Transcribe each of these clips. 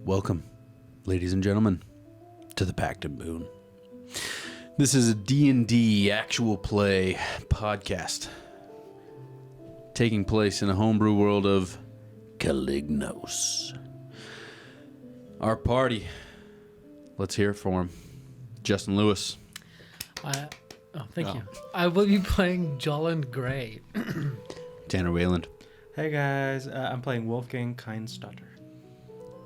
Welcome, ladies and gentlemen, to the Pact and Boon. This is a D&D actual play podcast taking place in a homebrew world of Calignos. Our party, let's hear it for him. Justin Lewis. Thank you. I will be playing Jolland Gray. Tanner Wayland. Hey guys, I'm playing Wolfgang Kindstutter.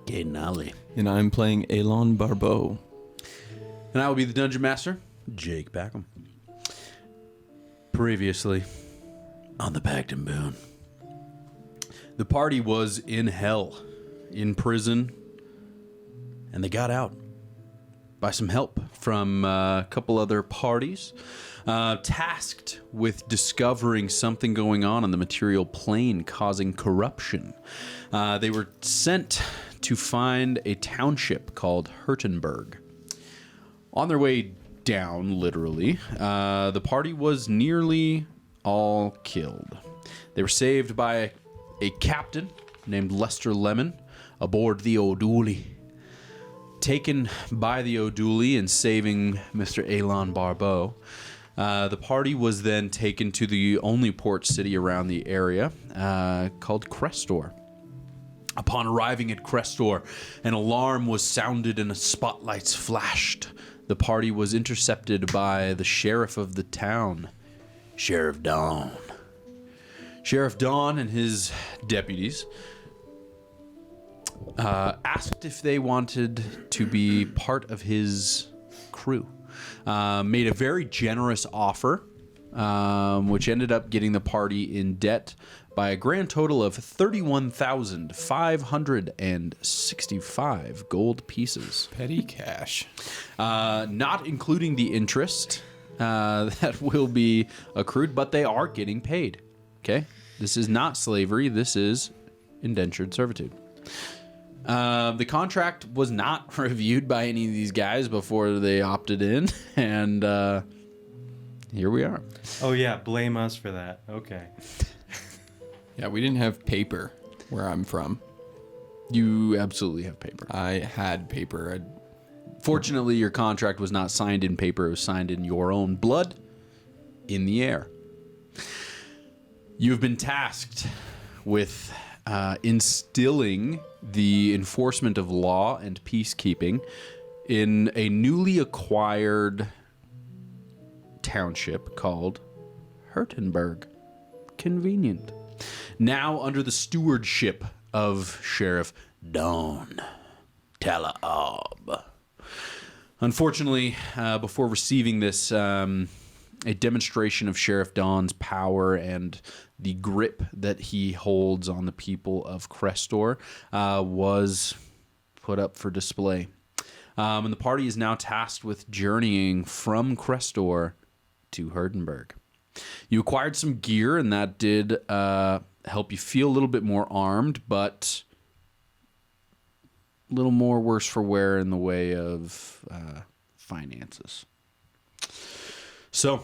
Gay Nolly. And I'm playing Alon Barbeau. And I will be the Dungeon Master, Jake Backham. Previously on the Pact and Boon. The party was in hell, in prison, and they got out by some help from a couple other parties, tasked with discovering something going on the material plane causing corruption. They were sent to find a township called Hurtenburg. On their way down, literally, the party was nearly all killed. They were saved by a captain named Lester Lemon aboard the O'Dooley. Taken by the O'Dooley and saving Mr. Alon Barbeau, the party was then taken to the only port city around the area called Crestor. Upon arriving at Crestor, an alarm was sounded and spotlights flashed. The party was intercepted by the sheriff of the town, Sheriff Dawn. Sheriff Dawn and his deputies asked if they wanted to be part of his crew. Made a very generous offer, which ended up getting the party in debt by a grand total of 31,565 gold pieces. Petty cash. Not including the interest that will be accrued, but they are getting paid. Okay? This is not slavery. This is indentured servitude. The contract was not reviewed by any of these guys before they opted in, and here we are. Oh yeah, blame us for that. Okay. Yeah, we didn't have paper where I'm from. You absolutely have paper. I had paper. Fortunately, your contract was not signed in paper. It was signed in your own blood in the air. You've been tasked with instilling the enforcement of law and peacekeeping in a newly acquired township called Hurtenburg. Convenient. Now under the stewardship of Sheriff Dawn Talaab. Unfortunately, before receiving this, a demonstration of Sheriff Dawn's power and the grip that he holds on the people of Crestor was put up for display. And the party is now tasked with journeying from Crestor to Hurtenburg. You acquired some gear, and that did help you feel a little bit more armed, but a little more worse for wear in the way of finances. So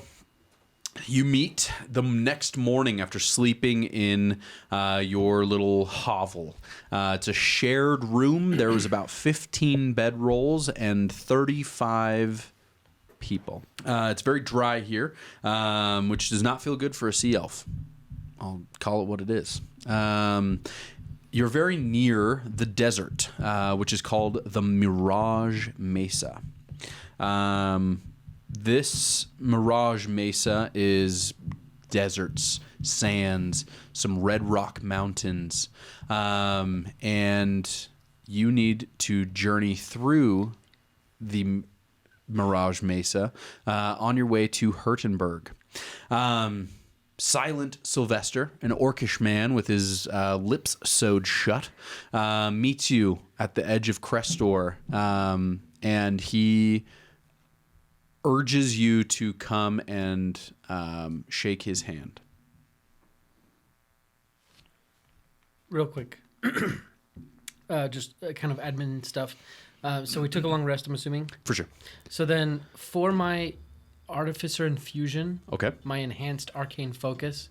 you meet the next morning after sleeping in your little hovel. It's a shared room. There was about 15 bedrolls and 35 people. It's very dry here, which does not feel good for a sea elf. I'll call it what it is. You're very near the desert, which is called the Mirage Mesa. This Mirage Mesa is deserts, sands, some red rock mountains, and you need to journey through the Mirage Mesa on your way to Hurtenburg. Silent Sylvester, an orcish man with his lips sewed shut, meets you at the edge of Crestor, and he urges you to come and shake his hand. Real quick. Just kind of admin stuff. So we took a long rest, I'm assuming. For sure. So then for my Artificer Infusion, Okay. my enhanced arcane focus,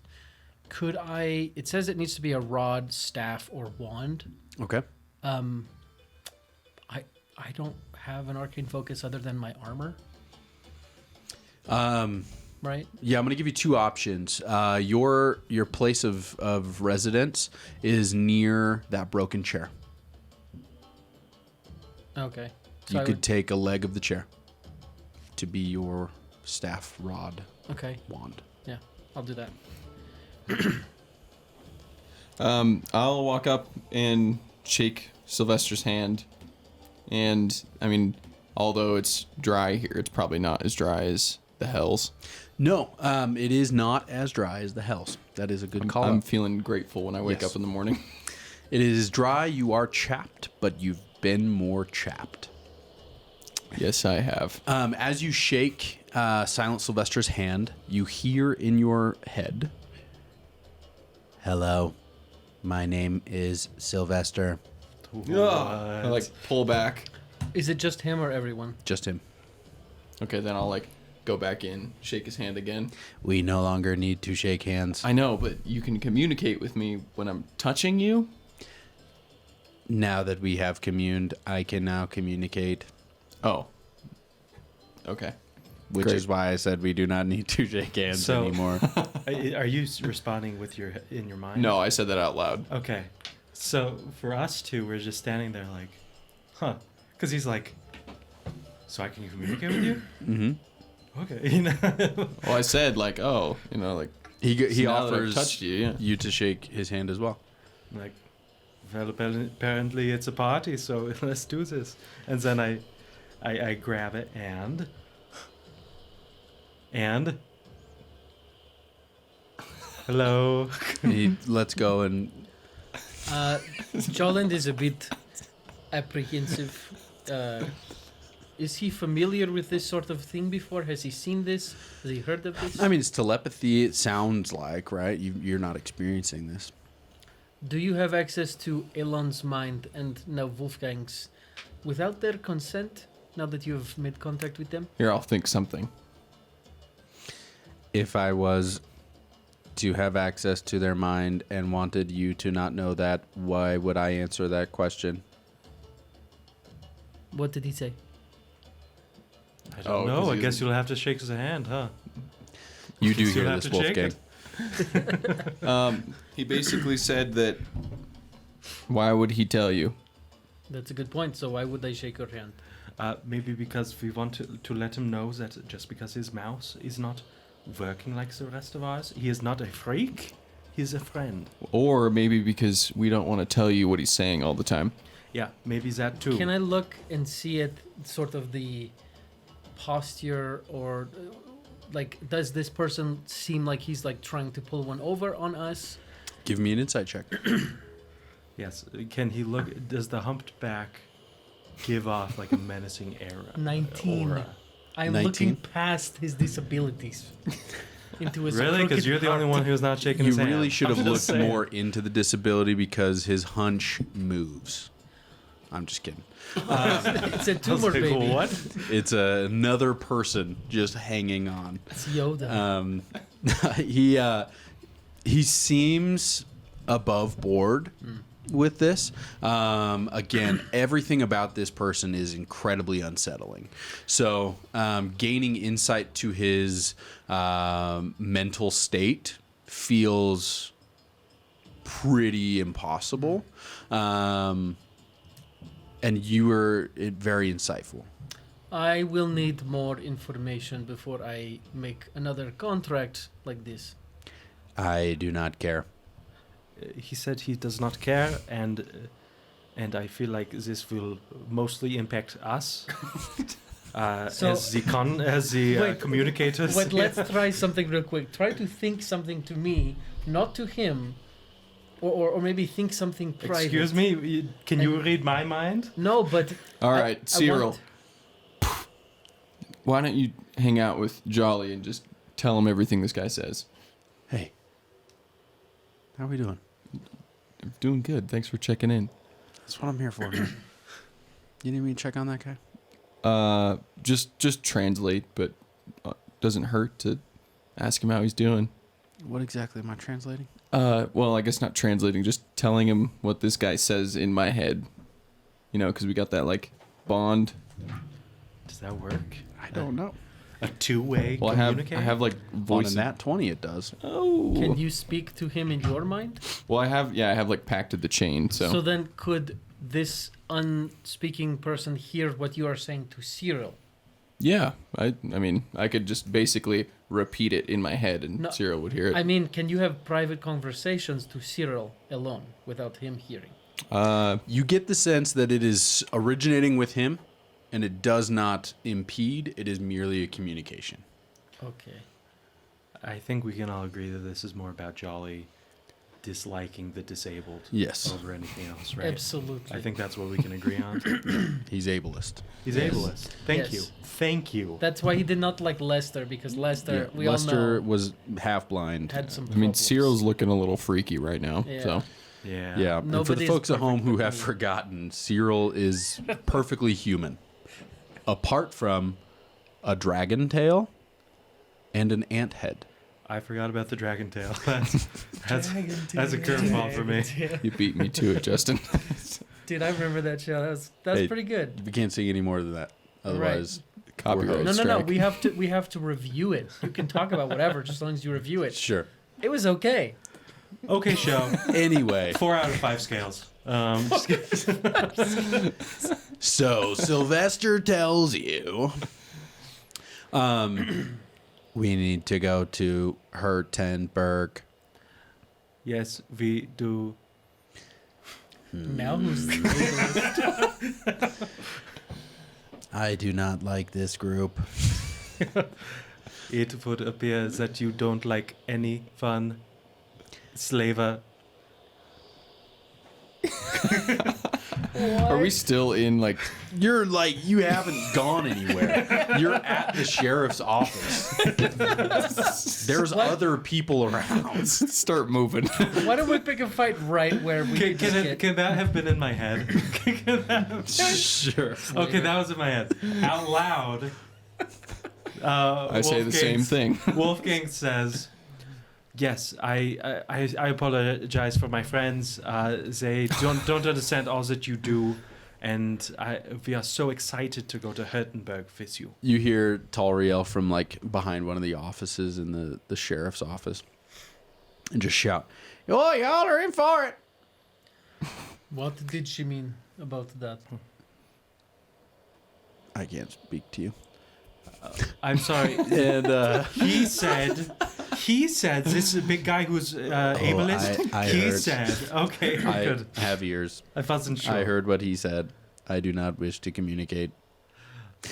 could I... It says it needs to be a rod, staff, or wand. Okay. I don't have an arcane focus other than my armor, right? Yeah, I'm gonna give you two options. Your place of residence is near that broken chair. Okay. So You I could would- take a leg of the chair to be your staff, rod, okay. wand. Yeah, I'll do that. I'll walk up and shake Sylvester's hand. And, I mean, although it's dry here, it's probably not as dry as the Hells. No, it is not as dry as the Hells. That is a good call. I'm feeling grateful when I wake Yes. up in the morning. It is dry. You are chapped, but you've been more chapped. Yes, I have. As you shake Silent Sylvester's hand, you hear in your head, "Hello, my name is Sylvester." I like pull back. Is it just him or everyone? Just him. Okay, then I'll like go back in, shake his hand again. We no longer need to shake hands. I know, but you can communicate with me when I'm touching you. Now that we have communed, I can now communicate, Oh. Okay. which Great. is why I said we do not need to shake hands So- anymore. Are you responding with in your mind? No, I said that out loud. Okay. So for us two, we're just standing there like, huh? Because he's like, so I can communicate with you? Mm-hmm. Okay. You know. Well, I said like, oh, you know, like He so now that I've offers touched you, yeah. you to shake his hand as well. Like, well, apparently it's a party, so let's do this. And then I grab it and hello. He lets go and Jolland is a bit apprehensive. Is he familiar with this sort of thing before? Has he seen this? Has he heard of this? I mean, it's telepathy. It sounds like, right? You're not experiencing this. Do you have access to Alon's mind and now Wolfgang's without their consent? Now that you have made contact with them? Here, I'll think something. If I was to have access to their mind and wanted you to not know that, why would I answer that question? What did he say? I Oh, don't know. 'cause I you- guess you'll have to shake his hand, huh? You do You'll hear have this, to shake Wolfgang. He basically said that. Why would he tell you? That's a good point. So why would I shake your hand? Maybe because we want to let him know that just because his mouse is not working like the rest of ours, he is not a freak. He's a friend. Or maybe because we don't want to tell you what he's saying all the time. Yeah, maybe that too. Can I look and see it, sort of the posture, or like, does this person seem like he's like trying to pull one over on us? Give me an insight check. Yes. Can he look? Does the humped back give off like a menacing aura? 19. Aura? I'm 19? looking past his disabilities into his Really? Because crooked you're the only heart. one who's not shaking You his hand. really should have I'm looked just saying. more into the disability because his hunch moves. I'm just kidding. It's a I was tumor, like, baby. what? It's another person just hanging on. It's Yoda. He seems above board with this. Again, everything about this person is incredibly unsettling. So, gaining insight to his mental state feels pretty impossible. And you were very insightful. I will need more information before I make another contract like this. I do not care. He said he does not care, and I feel like this will mostly impact us So- as the Wait, communicators. But let's try something real quick. Try to think something to me, not to him, or maybe think something private. Excuse me, can you read my mind? No, but All I- right, I Cyril. want- Why don't you hang out with Jolly and just tell him everything this guy says? Hey, how are we doing? I'm doing good. Thanks for checking in. That's what I'm here for, man. You need me to check on that guy? Just translate, but doesn't hurt to ask him how he's doing. What exactly am I translating? Well, I guess not translating, just telling him what this guy says in my head. You know, because we got that like bond. Does that work? I don't know. A two-way Well, I communicate? have like On voice. a nat 20, it does. Oh. Can you speak to him in your mind? Well, I have like pacted the chain. So then could this unspeaking person hear what you are saying to Cyril? Yeah, I mean, I could just basically repeat it in my head, and No, Cyril would hear it. I mean, can you have private conversations to Cyril alone without him hearing? You get the sense that it is originating with him, and it does not impede. It is merely a communication. Okay. I think we can all agree that this is more about Jolly disliking the disabled Yes. over anything else, right? Absolutely. I think that's what we can agree on. He's ableist. He's Yes. ableist. Thank Yes. you. Thank you. That's why he did not like Lester, because Lester, we Lester all know, was half blind. had some I mean, problems. Cyril's looking a little freaky right now. Yeah. So Yeah. Yeah, and for the Nobody's folks at home perfect who but have me. forgotten, Cyril is perfectly human, apart from a dragon tail and an ant head. I forgot about the dragon tail. That's a curveball for me. you beat me to it, Justin. Dude, I remember that show. That was Hey, pretty good. We can't sing any more than that, otherwise Copyright No, strike. we have to review it. You can talk about whatever, just as long as you review it. Sure. It was okay. Okay, show. Anyway, 4 out of 5 scales. Just kidding. so Sylvester tells you, we need to go to Hurtenburg. Yes, we do. Now who's the ableist? I do not like this group. It would appear that you don't like any fun slaver. Are we still in like? You haven't gone anywhere. You're at the sheriff's office. There's other people around. Start moving. Why don't we pick a fight right where we Can, can just can, get... can that have been in my head? Can that have- Sure. Okay, that was in my head. Out loud. I say the same thing. Wolfgang says, "Yes, I apologize for my friends. They don't understand all that you do, and we are so excited to go to Hurtenburg with you." You hear Talriel from like behind one of the offices in the sheriff's office, and just shout, "Oh, y'all are in for it!" What did she mean about that? I can't speak to you. I'm sorry. And He said this big guy who's ableist. I He heard. said, okay, I good. have ears. I wasn't sure. I heard what he said. I do not wish to communicate.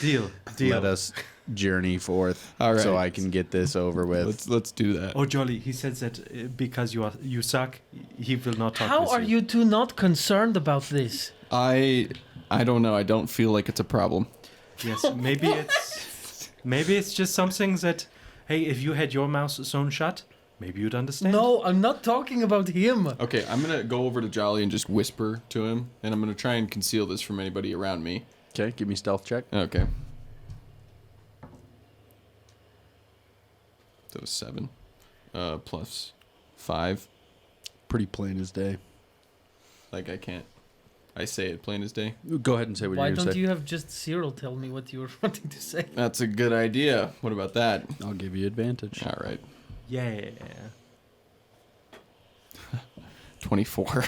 Deal. Let us journey forth, All right. so I can get this over with. Let's do that. Oh, Jolly, he says that because you suck, he will not talk How with are you two not concerned about this? I don't know. I don't feel like it's a problem. Yes, maybe it's just something that, hey, if you had your mouth sewn shut, maybe you'd understand. No, I'm not talking about him. Okay, I'm gonna go over to Jolly and just whisper to him, and I'm gonna try and conceal this from anybody around me. Okay, give me stealth check. Okay. That was 7. Plus 5. Pretty plain as day. Like I can't. I say it plain as day. Go ahead and say what Why you're going to don't say. you have just Cyril tell me what you were wanting to say? That's a good idea. What about that? I'll give you advantage. All right. Yeah. 24.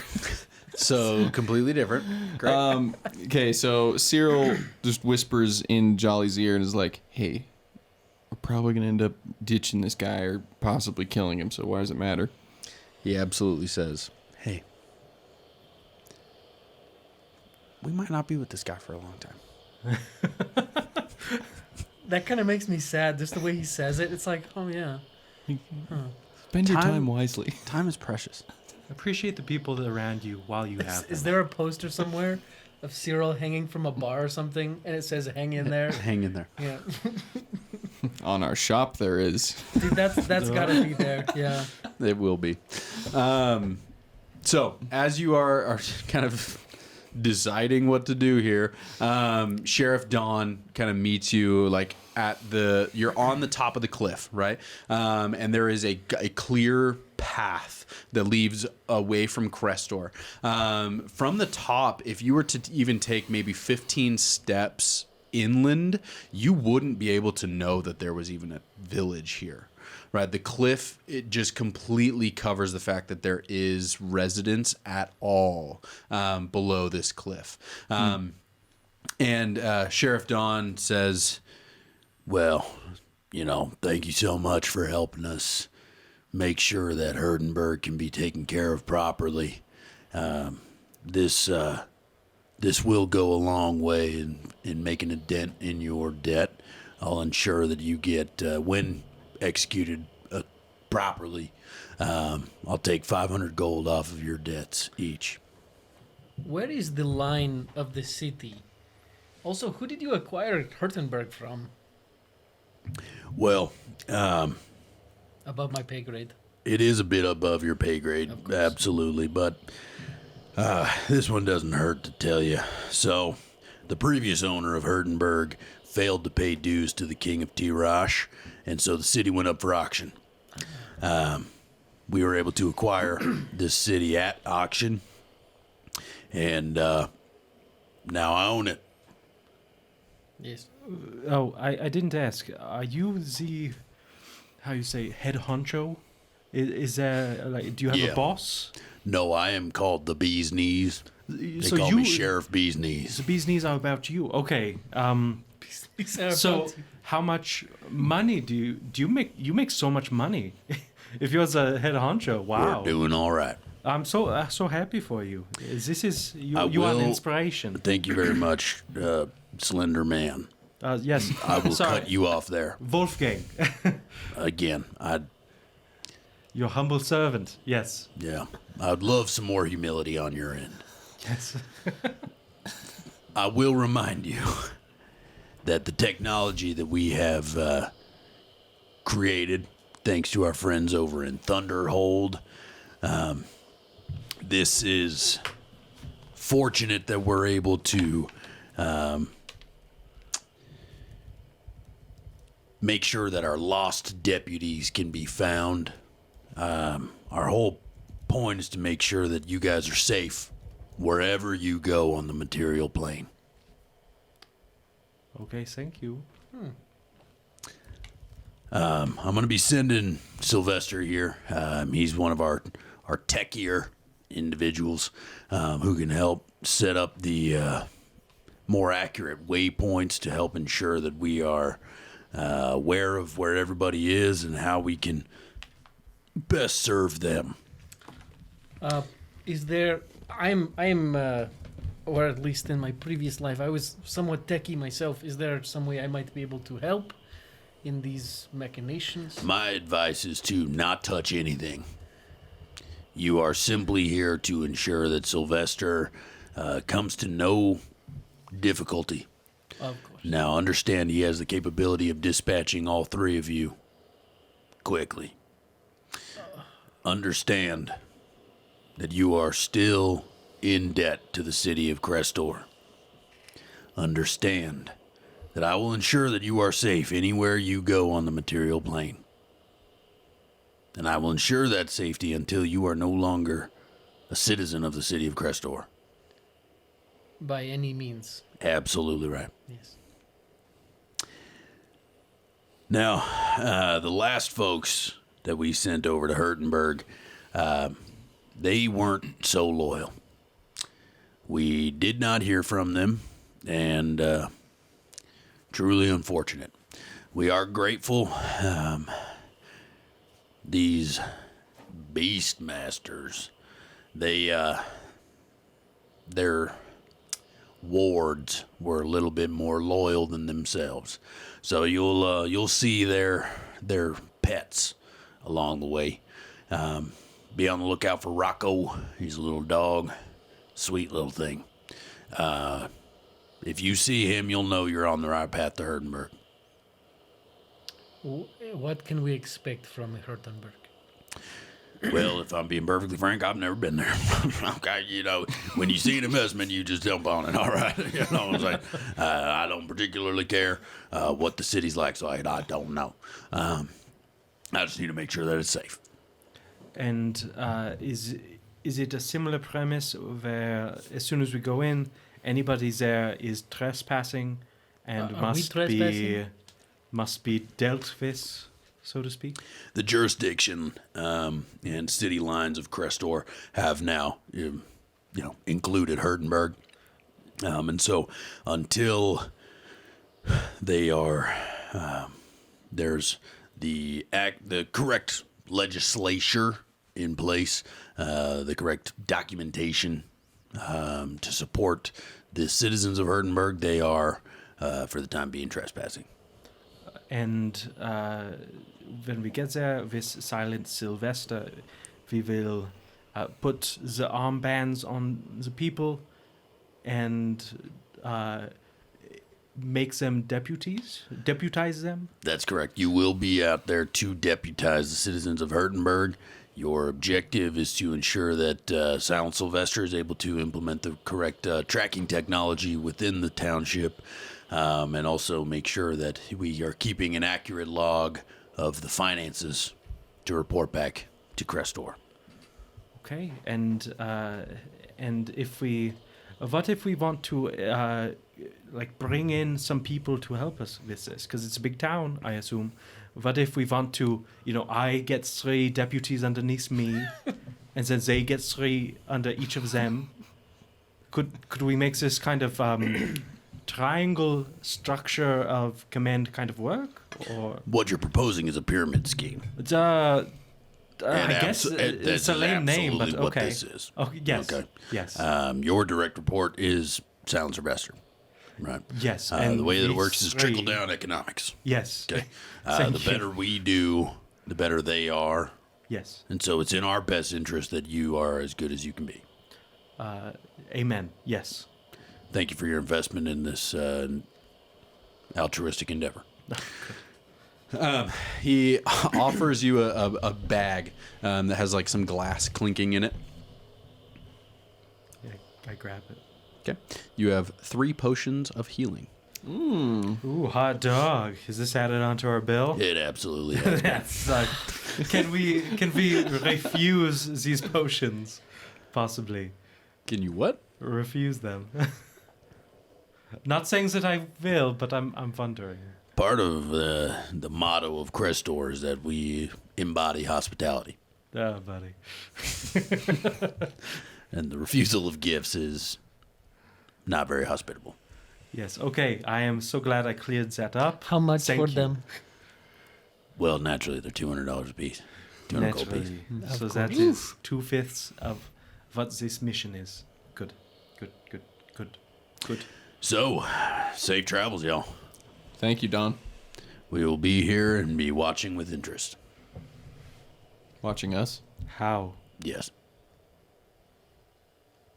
So completely different. Great. Okay, so Cyril just whispers in Jolly's ear and is like, "Hey, we're probably gonna end up ditching this guy or possibly killing him. So why does it matter?" He absolutely says, "Hey, we might not be with this guy for a long time." That kind of makes me sad, just the way he says it. It's like, oh yeah. Spend your Time- time wisely. Time is precious. Appreciate the people that are around you while you have Is them. there a poster somewhere of Cyril hanging from a bar or something, and it says "Hang in there"? Hang in there. Yeah, On our shop, there is. dude, that's gotta be there. Yeah. It will be. So, as you are kind of deciding what to do here, Sheriff Dawn kind of meets you like you're on the top of the cliff, right? And there is a clear path that leads away from Crestor. From the top, if you were to even take maybe 15 steps inland, you wouldn't be able to know that there was even a village here. Right, the cliff, it just completely covers the fact that there is residence at all below this cliff. And Sheriff Don says, well, thank you so much for helping us make sure that Hurtenburg can be taken care of properly. This will go a long way in making a dent in your debt. I'll ensure that you get, when executed properly, I'll take 500 gold off of your debts each. Where is the line of the city? Also, who did you acquire Hurtenburg from? Well, Above my pay grade. it is a bit above your pay grade, Of course. absolutely, but this one doesn't hurt to tell you. So, the previous owner of Hurtenburg failed to pay dues to the King of Tirash, and so the city went up for auction. We were able to acquire this city at auction, and now I own it. Yes. Oh, I didn't ask. Are you the, how you say, head honcho? Is there, like, do you have Yeah. a boss? No, I am called the Bee's Knees. They So call you, me Sheriff Bee's Knees. the bee's knees are about you. Okay. So So, how much money do you make? You make so much money. If you're the head honcho, wow. We're doing all right. I'm so happy for you. This is you. I You are an will- inspiration. Thank you very much, Slender Man. Yes. I will Sorry. cut you off there. Wolfgang, Again, your humble servant. Yes. I'd love some more humility on your end. Yes. I will remind you that the technology that we have created, thanks to our friends over in Thunderhold, this is fortunate that we're able to make sure that our lost deputies can be found. Our whole point is to make sure that you guys are safe wherever you go on the material plane. Okay. Thank you. I'm going to be sending Sylvester here. He's one of our techier individuals who can help set up the more accurate waypoints to help ensure that we are aware of where everybody is and how we can best serve them. is there? I'm, or at least in my previous life, I was somewhat techie myself. Is there some way I might be able to help in these machinations? My advice is to not touch anything. You are simply here to ensure that Sylvester comes to no difficulty. Of course. Now, understand he has the capability of dispatching all three of you quickly. Understand that you are still in debt to the city of Crestor. Understand that I will ensure that you are safe anywhere you go on the material plane. And I will ensure that safety until you are no longer a citizen of the city of Crestor. By any means. Absolutely right. Yes. Now, the last folks that we sent over to Hurtenburg, they weren't so loyal. We did not hear from them, and truly unfortunate. We are grateful. These beast masters, their wards were a little bit more loyal than themselves. So you'll see their pets along the way. Be on the lookout for Rocco. He's a little dog, sweet little thing. If you see him, you'll know you're on the right path to Hurtenburg. What can we expect from Hurtenburg? Well, if I'm being perfectly frank, I've never been there. Okay, when you see an investment, you just jump on it. All right, I'm saying? I don't particularly care what the city's like, so I don't know. I just need to make sure that it's safe. And is it a similar premise where as soon as we go in, anybody there is trespassing and Are we trespassing? must be dealt with, so to speak? The jurisdiction and city lines of Crestor have now, included Hurtenburg. And so until they are, there's the correct legislature in place, the correct documentation to support the citizens of Hurtenburg, they are, for the time being, trespassing. And when we get there with Silent Sylvester, we will put the armbands on the people and make them deputize them. That's correct. You will be out there to deputize the citizens of Hurtenburg. Your objective is to ensure that Silent Sylvester is able to implement the correct tracking technology within the township, and also make sure that we are keeping an accurate log of the finances to report back to Crestor. Okay, and if we, what if we want to bring in some people to help us with this? Because it's a big town, I assume. What if we want to, I get 3 deputies underneath me, and then they get 3 under each of them? Could we make this kind of triangle structure of command kind of work? Or What you're proposing is a pyramid scheme. I And guess it's that's a lame name, but absolutely what okay. this is. Oh yes, Okay. yes, Your direct report is Silent Sylvester. Right. yes. The way that it works is these trickle 3 down economics. Yes. Okay. Thank The you. better we do, the better they are. Yes. And so it's in our best interest that you are as good as you can be. Amen. Yes. Thank you for your investment in this altruistic endeavor. He offers you a bag that has like some glass clinking in it. Yeah, I grab it. Okay. You have 3 potions of healing. Ooh, hot dog. Is this added onto our bill? It absolutely has. That's can we refuse these potions? Possibly Can you what? refuse them. Not saying that I will, but I'm wondering. Part of the motto of Crestor is that we embody hospitality. Oh, buddy. And the refusal of gifts is not very hospitable. Yes. Okay. I am so glad I cleared that up. How much Thank for you. them? Well, naturally, they're $200 a piece. 200 gold piece. Naturally. So Of that course. is 2/5 of what this mission is. Good. So, safe travels, y'all. Thank you, Don. We will be here and be watching with interest. Watching us. How? Yes.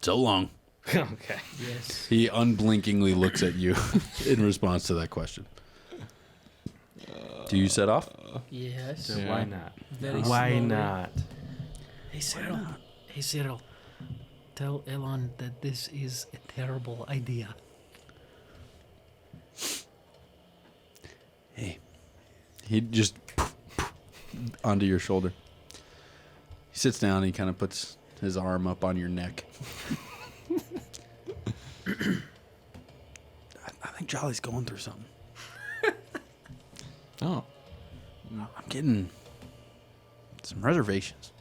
So long. Okay. Yes. He unblinkingly looks at you in response to that question. Do you set off? Yes. So Yeah. why not? Very Why slowly. not? Hey Cyril. Hey Cyril. Tell Alon that this is a terrible idea. Hey. He just onto your shoulder. He sits down and he kind of puts his arm up on your neck. I think Jolly's going through something. Oh. I'm getting some reservations,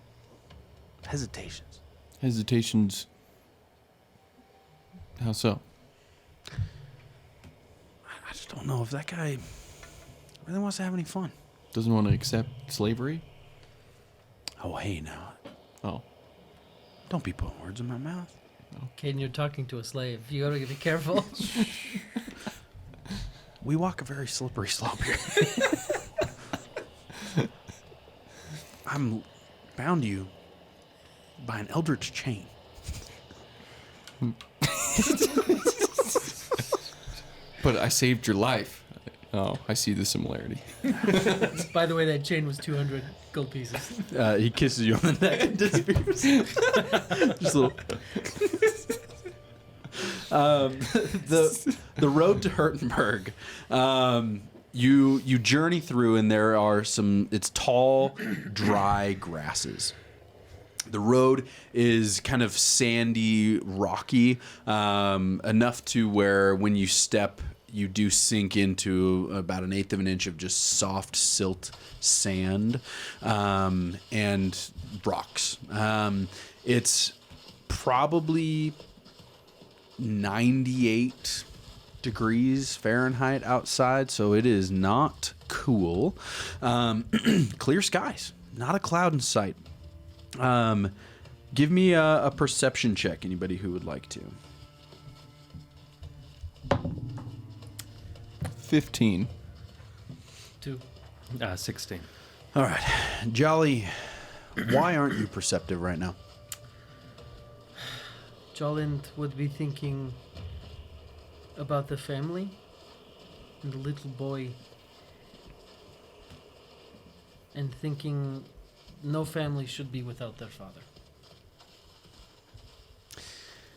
hesitations. Hesitations. How so? I just don't know if that guy really wants to have any fun. Doesn't want to accept slavery? Oh, hey, now. Oh. Don't be putting words in my mouth. Caden, you're talking to a slave. You gotta be careful. We walk a very slippery slope here. I'm bound to you by an eldritch chain. But I saved your life. Oh, I see the similarity. By the way, that chain was 200 gold pieces. He kisses you on the neck and disappears. Just a little. The road to Hurtenburg. You journey through, and there are some. It's tall, dry grasses, The road is kind of sandy, rocky, enough to where when you step, you do sink into about 1/8 of an inch of just soft silt sand and rocks. It's probably 98 degrees Fahrenheit outside, so it is not cool. Clear skies, not a cloud in sight. Give me a perception check, anybody who would like to. 15. 2. 16. All right. Jolly, why aren't you perceptive right now? Jolland would be thinking about the family and the little boy, and thinking no family should be without their father.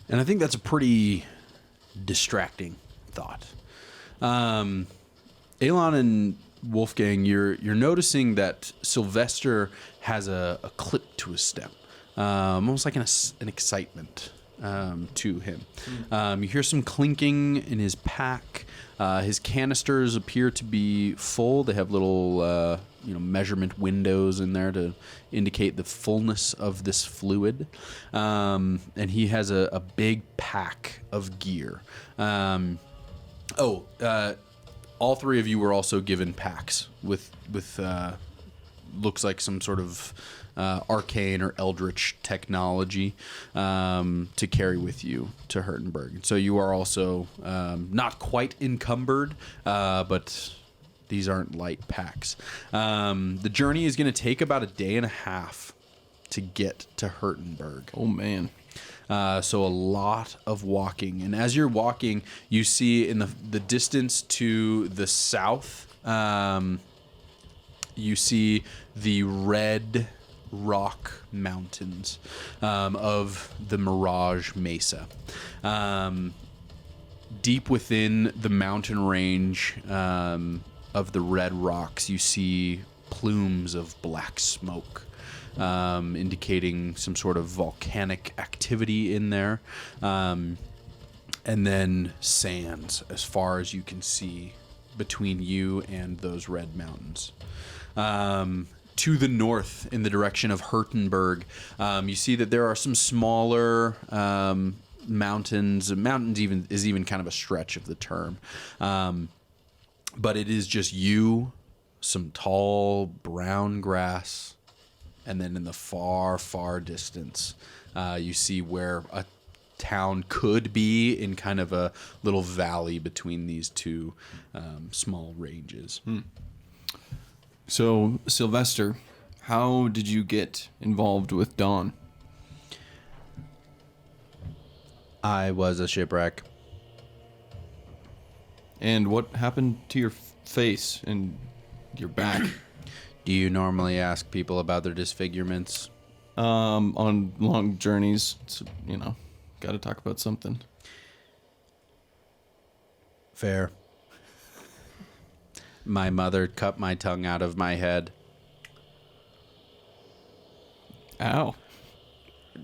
And I think that's a pretty distracting thought. Alon and Wolfgang, you're noticing that Sylvester has a clip to his step, almost like an excitement to him. You hear some clinking in his pack. His canisters appear to be full. They have little measurement windows in there to indicate the fullness of this fluid. And he has a big pack of gear. All three of you were also given packs with looks like some sort of arcane or eldritch technology to carry with you to Hurtenburg. So you are also not quite encumbered, but these aren't light packs. The journey is going to take about 1.5 days to get to Hurtenburg. Oh, man. So a lot of walking. And as you're walking, you see in the distance to the south, you see the red rock mountains of the Mirage Mesa. Deep within the mountain range of the red rocks, you see plumes of black smoke. Indicating some sort of volcanic activity in there. And then sands as far as you can see between you and those red mountains. To the north, in the direction of Hurtenburg, you see that there are some smaller mountains. Mountains is even kind of a stretch of the term. But it is just you, some tall brown grass, and then in the far, far distance, you see where a town could be in kind of a little valley between these two small ranges. So, Sylvester, how did you get involved with Dawn? I was a shipwreck. And what happened to your face and your back? Do you normally ask people about their disfigurements? On long journeys, it's, got to talk about something. Fair. My mother cut my tongue out of my head. Ow.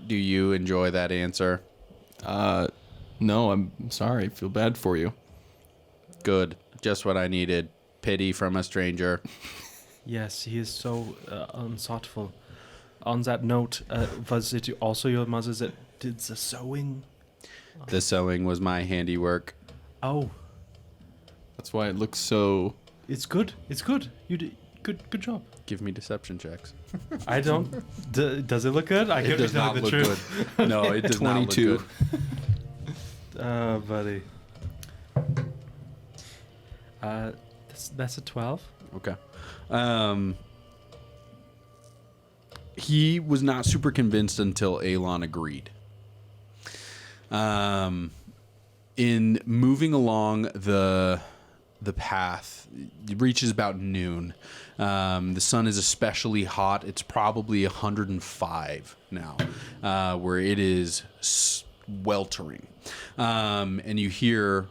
Do you enjoy that answer? No, I'm sorry. I feel bad for you. Good. Just what I needed. Pity from a stranger. Yes, he is so unthoughtful. On that note, was it also your mother that did the sewing? The sewing was my handiwork. Oh, That's why it looks so... it's good. It's good. You did good job. Give me deception checks. I don't. Does it look good? I It could does be telling not the look truth. good. No, it does 22. not look good. Buddy. That's a 12. Okay. He was not super convinced until Alon agreed. In moving along the path, it reaches about noon. The sun is especially hot. It's probably 105 now, where it is sweltering. And you hear...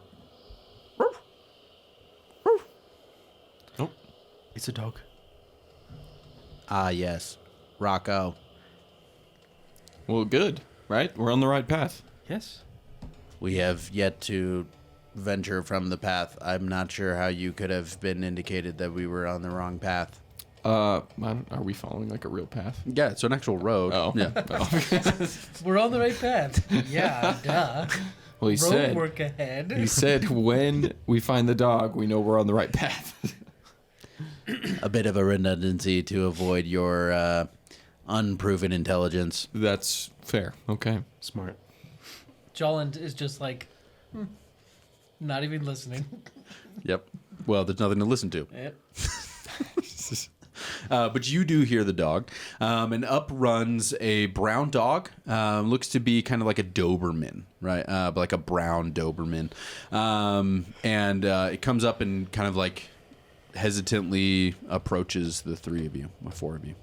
It's a dog. Ah, yes. Rocco. Well, good, right? We're on the right path. Yes. We have yet to venture from the path. I'm not sure how you could have been indicated that we were on the wrong path. Are we following like a real path? Yeah, it's an actual road. Oh. Yeah. We're on the right path. Yeah, duh. Well, he Road said. work ahead. He said when we find the dog, we know we're on the right path. A bit of a redundancy to avoid your unproven intelligence. That's fair. Okay. Smart. Jolland is just like, not even listening. Yep. Well, there's nothing to listen to. Yep. But you do hear the dog, and up runs a brown dog. Looks to be kind of like a Doberman, right? Like a brown Doberman. And it comes up and kind of like hesitantly approaches the three of you, or four of you.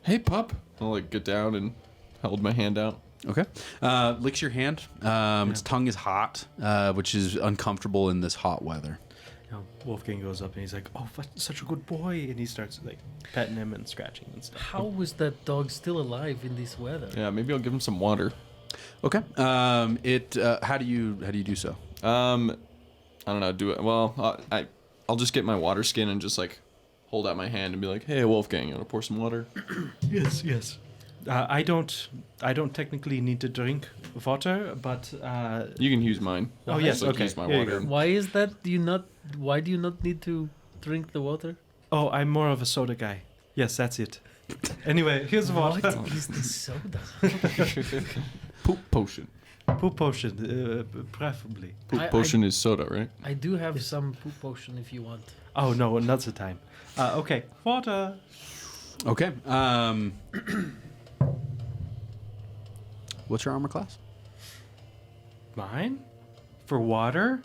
Hey, pup. I'll like get down and hold my hand out. Okay. Licks your hand. Its tongue is hot, which is uncomfortable in this hot weather. You know, Wolfgang goes up and he's like, "Oh, what, such a good boy!" And he starts like petting him and scratching and stuff. How was that dog still alive in this weather? Yeah, maybe I'll give him some water. Okay. How do you do so? I don't know. Do it. Well, I'll just get my water skin and just like hold out my hand and be like, "Hey, Wolfgang, you want to pour some water?" Yes, yes. I don't technically need to drink water, but You can use mine. Oh, yes, Just, like, okay. Use my Here you water. go. Why is that? Why do you not need to drink the water? oh, I'm more of a soda guy. Yes, that's it. Anyway, here's the water. What is the soda? Poop potion. Poop potion, preferably. Poop I- potion is soda, right? I do have some poop potion if you want. Oh no, not the time. Okay, water. Okay. What's your armor class? Mine? For water?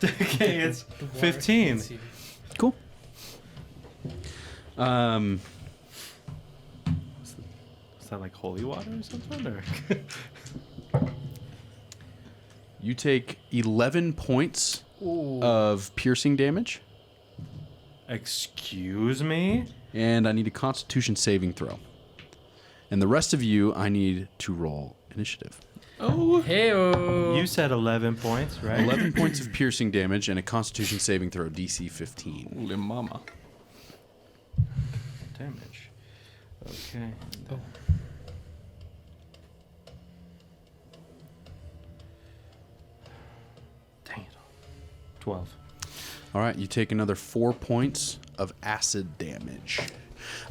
Okay, it's The water 15. hits you. Cool. Is that like holy water or something? Or? You take 11 points Ooh. of piercing damage, Excuse me? and I need a Constitution saving throw. And the rest of you, I need to roll initiative. Oh. Hey-o. You said 11 points, right? 11 points of piercing damage and a Constitution saving throw, DC 15. Holy mama. Damage. Okay. Oh. Dang it. 12. All right, you take another 4 points of acid damage.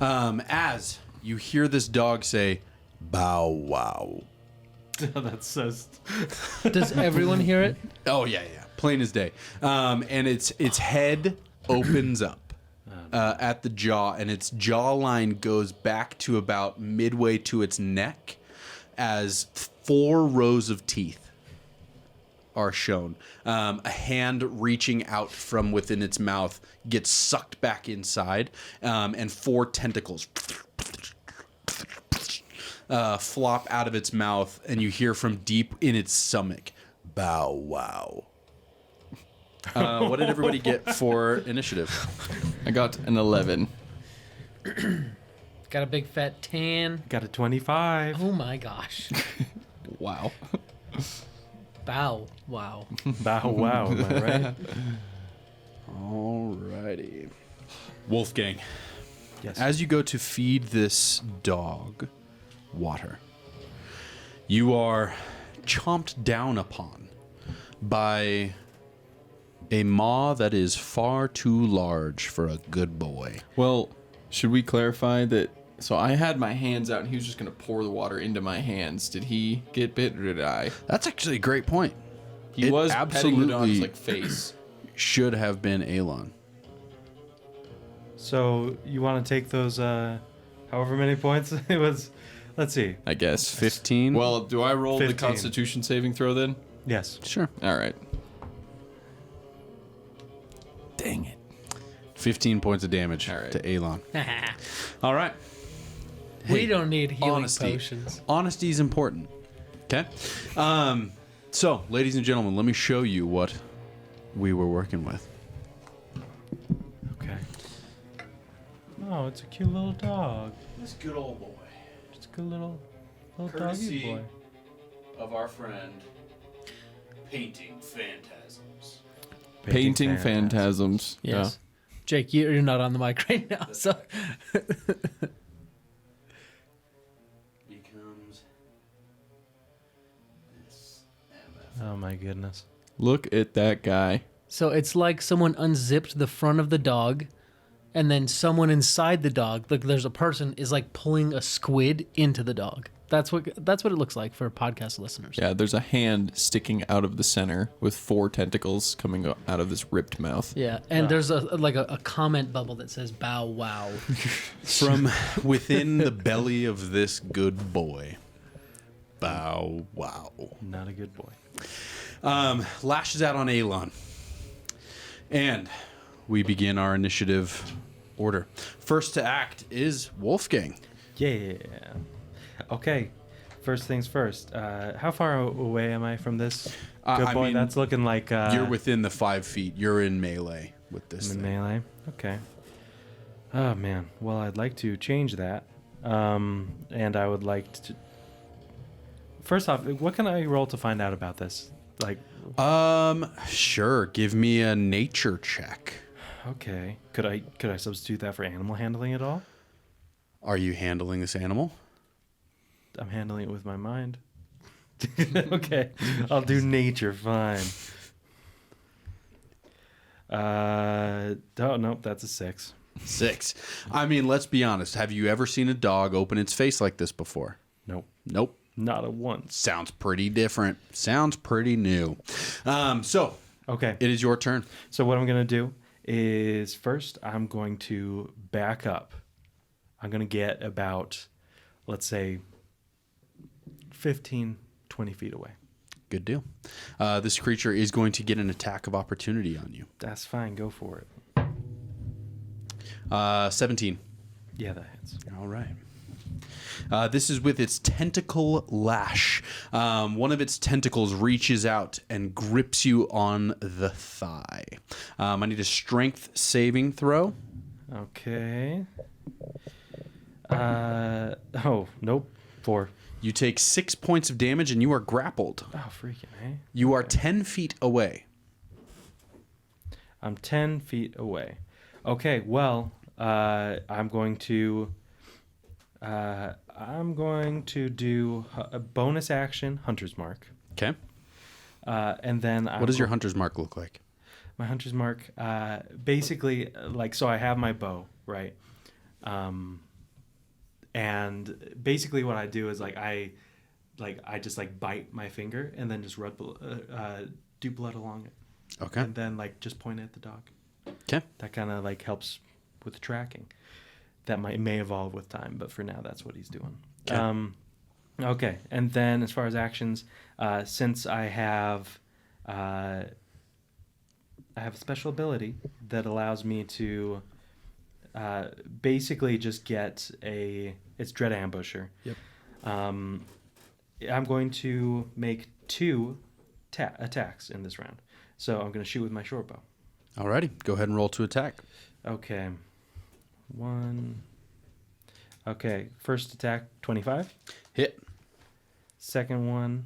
As you hear this dog say, "Bow wow." That's so... Does everyone hear it? Oh yeah, plain as day. And its head opens up at the jaw, and its jawline goes back to about midway to its neck, as 4 rows of teeth are shown. A hand reaching out from within its mouth gets sucked back inside, and 4 tentacles flop out of its mouth, and you hear from deep in its stomach, "Bow wow." What did everybody get for initiative? I got an 11. Got a big fat tan. Got a 25. Oh my gosh. Wow. Bow. Wow. Bow wow, am I right? Alrighty. Wolfgang, Yes. as you go to feed this dog water, you are chomped down upon by a maw that is far too large for a good boy. Well, should we clarify that? So I had my hands out, and he was just gonna pour the water into my hands. Did he get bit, or did I? That's actually a great point. He It was petting the dog's absolutely- like face. Should have been Alon. So you want to take those, however many points it was? Let's see. I guess 15? Well, do I roll 15. the Constitution saving throw then? Yes. Sure. All right. Dang it. 15 points of damage All right. to Alon. All right. We Hey, don't need healing honesty. potions. Honesty is important. Okay? So, ladies and gentlemen, let me show you what we were working with. Okay. Oh, it's a cute little dog. This good old boy. Just a good little doggy Courtesy boy. of our friend, Painting Phantasms. Painting phantasms. Yes. Jake, you're not on the mic right now, so Becomes this Oh my goodness. Look at that guy. so it's like someone unzipped the front of the dog, and then someone inside the dog, like there's a person, is like pulling a squid into the dog. That's what it looks like for podcast listeners. Yeah, there's a hand sticking out of the center with 4 tentacles coming out of this ripped mouth. Yeah, and there's a comment bubble that says "bow wow." from within the belly of this good boy. Bow wow. Not a good boy. Lashes out on Alon. And we begin our initiative order. First to act is Wolfgang. Yeah. Okay. First things first. How far away am I from this good I boy? mean, That's looking like You're within the 5 feet. You're in melee with this I'm in thing. melee. Okay. Oh man. Well, I'd like to change that. And I would like to. First off, what can I roll to find out about this? Like, Sure. Give me a nature check. okay. Could I substitute that for animal handling at all? Are you handling this animal? I'm handling it with my mind. Okay, I'll do nature. Fine. Oh nope, that's a 6. 6. I mean, let's be honest. Have you ever seen a dog open its face like this before? Nope, Nope. not a once. Sounds pretty different. Sounds pretty new. So Okay, it is your turn. so what I'm gonna do is first I'm going to back up. I'm gonna get about, let's say, 15, 20 feet away. Good deal. This creature is going to get an attack of opportunity on you. That's fine. Go for it. 17. Yeah, that hits. All right. This is with its tentacle lash. One of its tentacles reaches out and grips you on the thigh. I need a strength saving throw. Okay. Oh, nope. 4. You take 6 points of damage and you are grappled. Oh, freaking, eh? You are 10 feet away. I'm 10 feet away. Okay, well, I'm going to do a bonus action, Hunter's Mark. Okay. And then What does your hunter's mark look like? my Hunter's Mark, basically, like, so I have my bow, right? And basically what I do is I just like bite my finger and then just do blood along it. Okay. And then like just point it at the dog. Okay. That kind of like helps with the tracking. That may evolve with time, but for now that's what he's doing. Okay. Okay. And then as far as actions, since I have a special ability that allows me to basically just get it's Dread Ambusher. Yep. I'm going to make 2 attacks in this round. So I'm going to shoot with my short bow. Alrighty. Go ahead and roll to attack. Okay. 1. Okay. First attack, 25. Hit. Second one,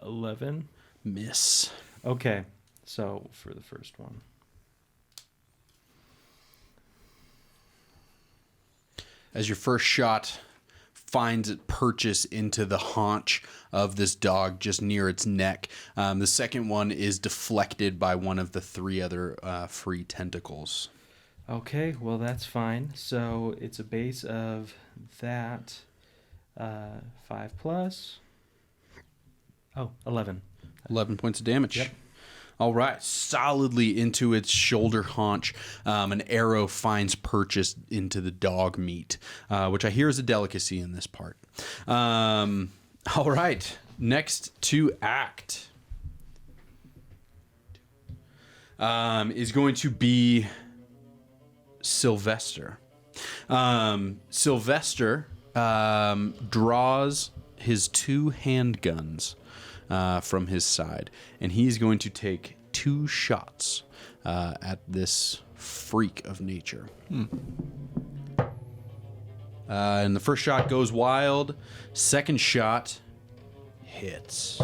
11. Miss. Okay. So for the first one. As your first shot finds its purchase into the haunch of this dog just near its neck, the second one is deflected by one of the 3 other free tentacles. Okay, well that's fine. So it's a base of that 5 plus. Oh, 11. 11 points of damage. Yep. All right, solidly into its shoulder haunch, an arrow finds purchase into the dog meat, which I hear is a delicacy in this part. All right, next to act is going to be Sylvester. Sylvester draws his 2 handguns from his side, and he's going to take 2 shots at this freak of nature. And the first shot goes wild. Second shot hits.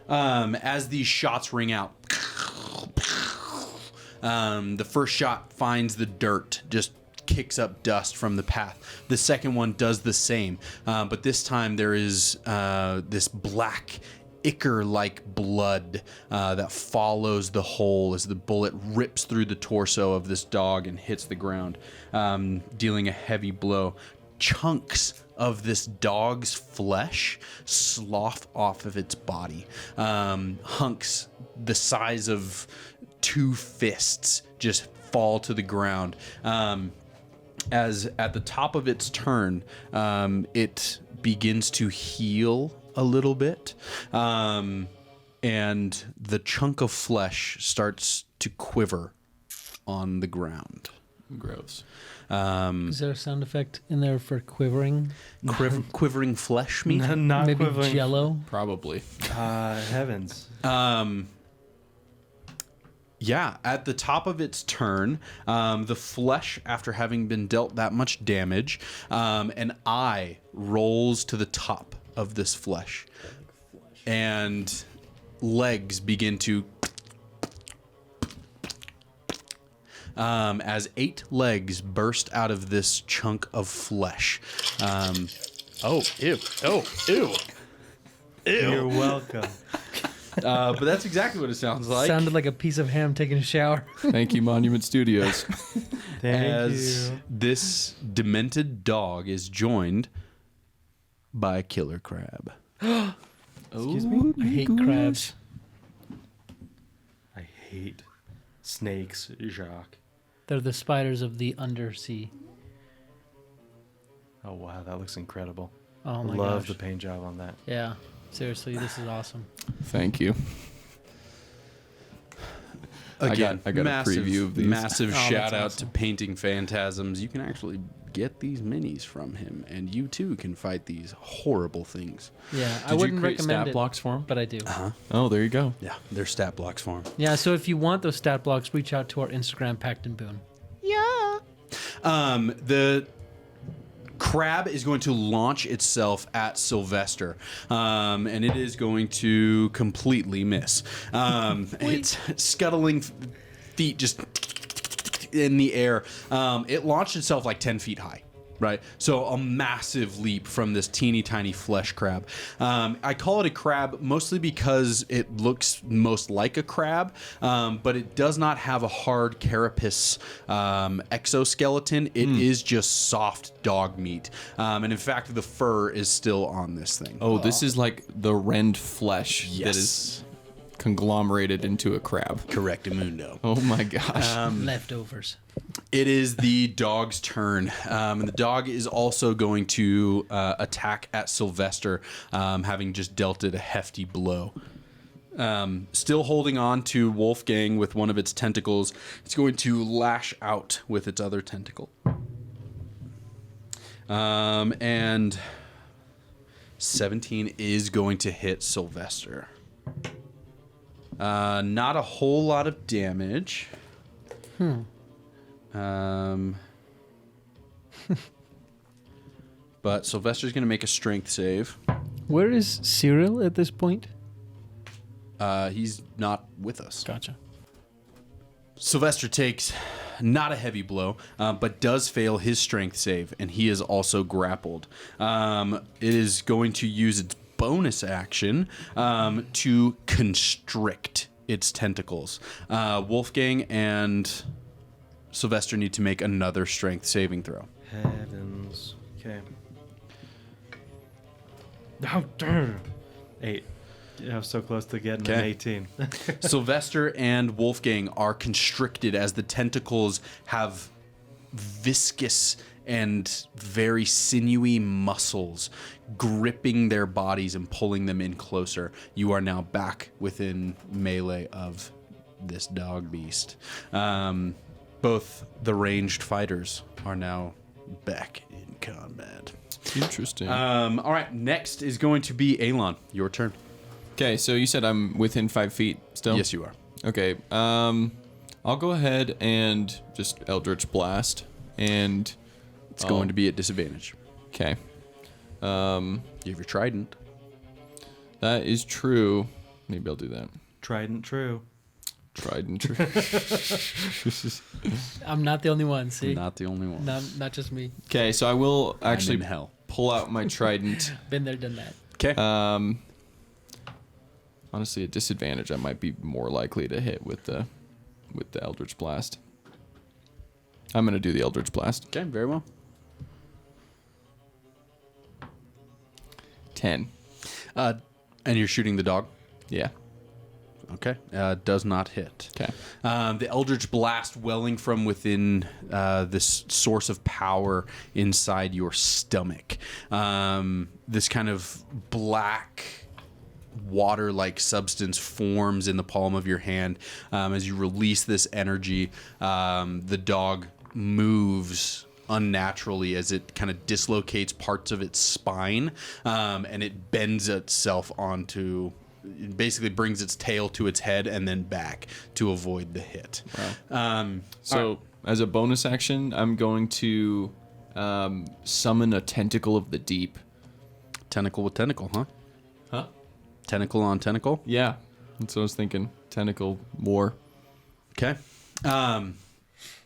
As these shots ring out, the first shot finds the dirt, just kicks up dust from the path. The second one does the same, but this time there is this black ichor-like blood that follows the hole as the bullet rips through the torso of this dog and hits the ground, dealing a heavy blow. Chunks of this dog's flesh slough off of its body. Hunks the size of 2 fists just fall to the ground. As at the top of its turn, it begins to heal a little bit, and the chunk of flesh starts to quiver on the ground. Gross. Is there a sound effect in there for quivering? Quivering flesh meat? Not Maybe quivering. jello? Probably. Heavens. Yeah, at the top of its turn, the flesh, after having been dealt that much damage, an eye rolls to the top of this flesh, and legs begin to... as 8 legs burst out of this chunk of flesh. Oh, ew. Oh, ew. Ew. You're welcome. But that's exactly what it sounds like. Sounded like a piece of ham taking a shower. Thank you, Monument Studios. Thank as you. this demented dog is joined by a killer crab. Excuse me? I hate crabs. I hate snakes, Jacques. They're the spiders of the undersea. Oh wow, that looks incredible. Oh my Love gosh. the paint job on that. Yeah. Seriously, this is awesome. Thank you. Again, I got a preview of these. Massive Oh, shout that's out awesome. to Painting Phantasms. You can actually get these minis from him, and you too can fight these horrible things. Yeah, I Did wouldn't you create recommend stat it, blocks for him? but I do. Oh, there you go. Yeah, they're stat blocks for him. Yeah, so if you want those stat blocks, reach out to our Instagram, Pact and Boon. The crab is going to launch itself at Sylvester, and it is going to completely miss. It's scuttling feet just in the air. It launched itself like 10 feet high. Right, so a massive leap from this teeny tiny flesh crab. I call it a crab mostly because it looks most like a crab, but it does not have a hard carapace exoskeleton. It is just soft dog meat, and in fact, the fur is still on this thing. Oh, this is like the rend flesh that is conglomerated into a crab. Correctamundo. Oh my gosh. Leftovers. It is the dog's turn, and the dog is also going to attack at Sylvester, having just dealt it a hefty blow. Still holding on to Wolfgang with one of its tentacles, it's going to lash out with its other tentacle. And 17 is going to hit Sylvester. Not a whole lot of damage. But Sylvester's going to make a strength save. Where is Cyril at this point? He's not with us. Gotcha. Sylvester takes not a heavy blow, but does fail his strength save, and he is also grappled. It is going to use its bonus action to constrict its tentacles. Wolfgang and Sylvester need to make another strength saving throw. Heavens. Okay. Oh, darn. 8. Yeah, I was so close to getting an Okay. 18. Sylvester and Wolfgang are constricted as the tentacles have viscous and very sinewy muscles gripping their bodies and pulling them in closer. You are now back within melee of this dog beast. Both the ranged fighters are now back in combat. Interesting. All right, next is going to be Alon. Your turn. Okay, so you said I'm within 5 feet still? Yes, you are. Okay, I'll go ahead and just Eldritch Blast And It's going to be at disadvantage. okay. You have your trident. That is true. Maybe I'll do that. Trident true. Tried and true. I'm not the only one. See, Not the only one. not just me. Okay, so I will actually I'm in hell. pull out my trident. Been there, done that. Okay. Honestly, at disadvantage, I might be more likely to hit with the Eldritch Blast. I'm gonna do the Eldritch Blast. Okay, very well. 10. And you're shooting the dog? Yeah. Okay. Does not hit. Okay. The Eldritch Blast welling from within this source of power inside your stomach. This kind of black water-like substance forms in the palm of your hand. As you release this energy, the dog moves unnaturally as it kind of dislocates parts of its spine, and it bends itself onto... It basically brings its tail to its head and then back to avoid the hit. Wow. So, as a bonus action, I'm going to summon a Tentacle of the Deep. Tentacle with tentacle, huh? Huh? Tentacle on tentacle? Yeah. That's what I was thinking. Tentacle war. Okay.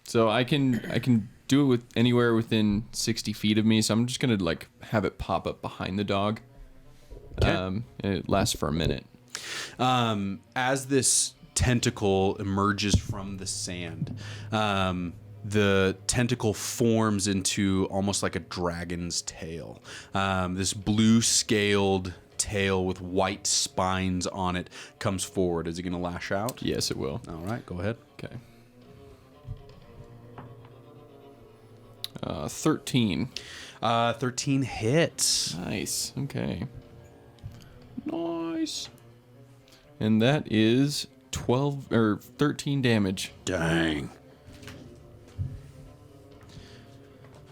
So I can do it with anywhere within 60 feet of me. So I'm just gonna like have it pop up behind the dog. Okay. And it lasts for a minute. As this tentacle emerges from the sand, the tentacle forms into almost like a dragon's tail. This blue-scaled tail with white spines on it comes forward. Is it going to lash out? Yes, it will. All right, go ahead. Okay. 13. 13 hits. Nice. Okay. Nice. And that is 13 damage. Dang.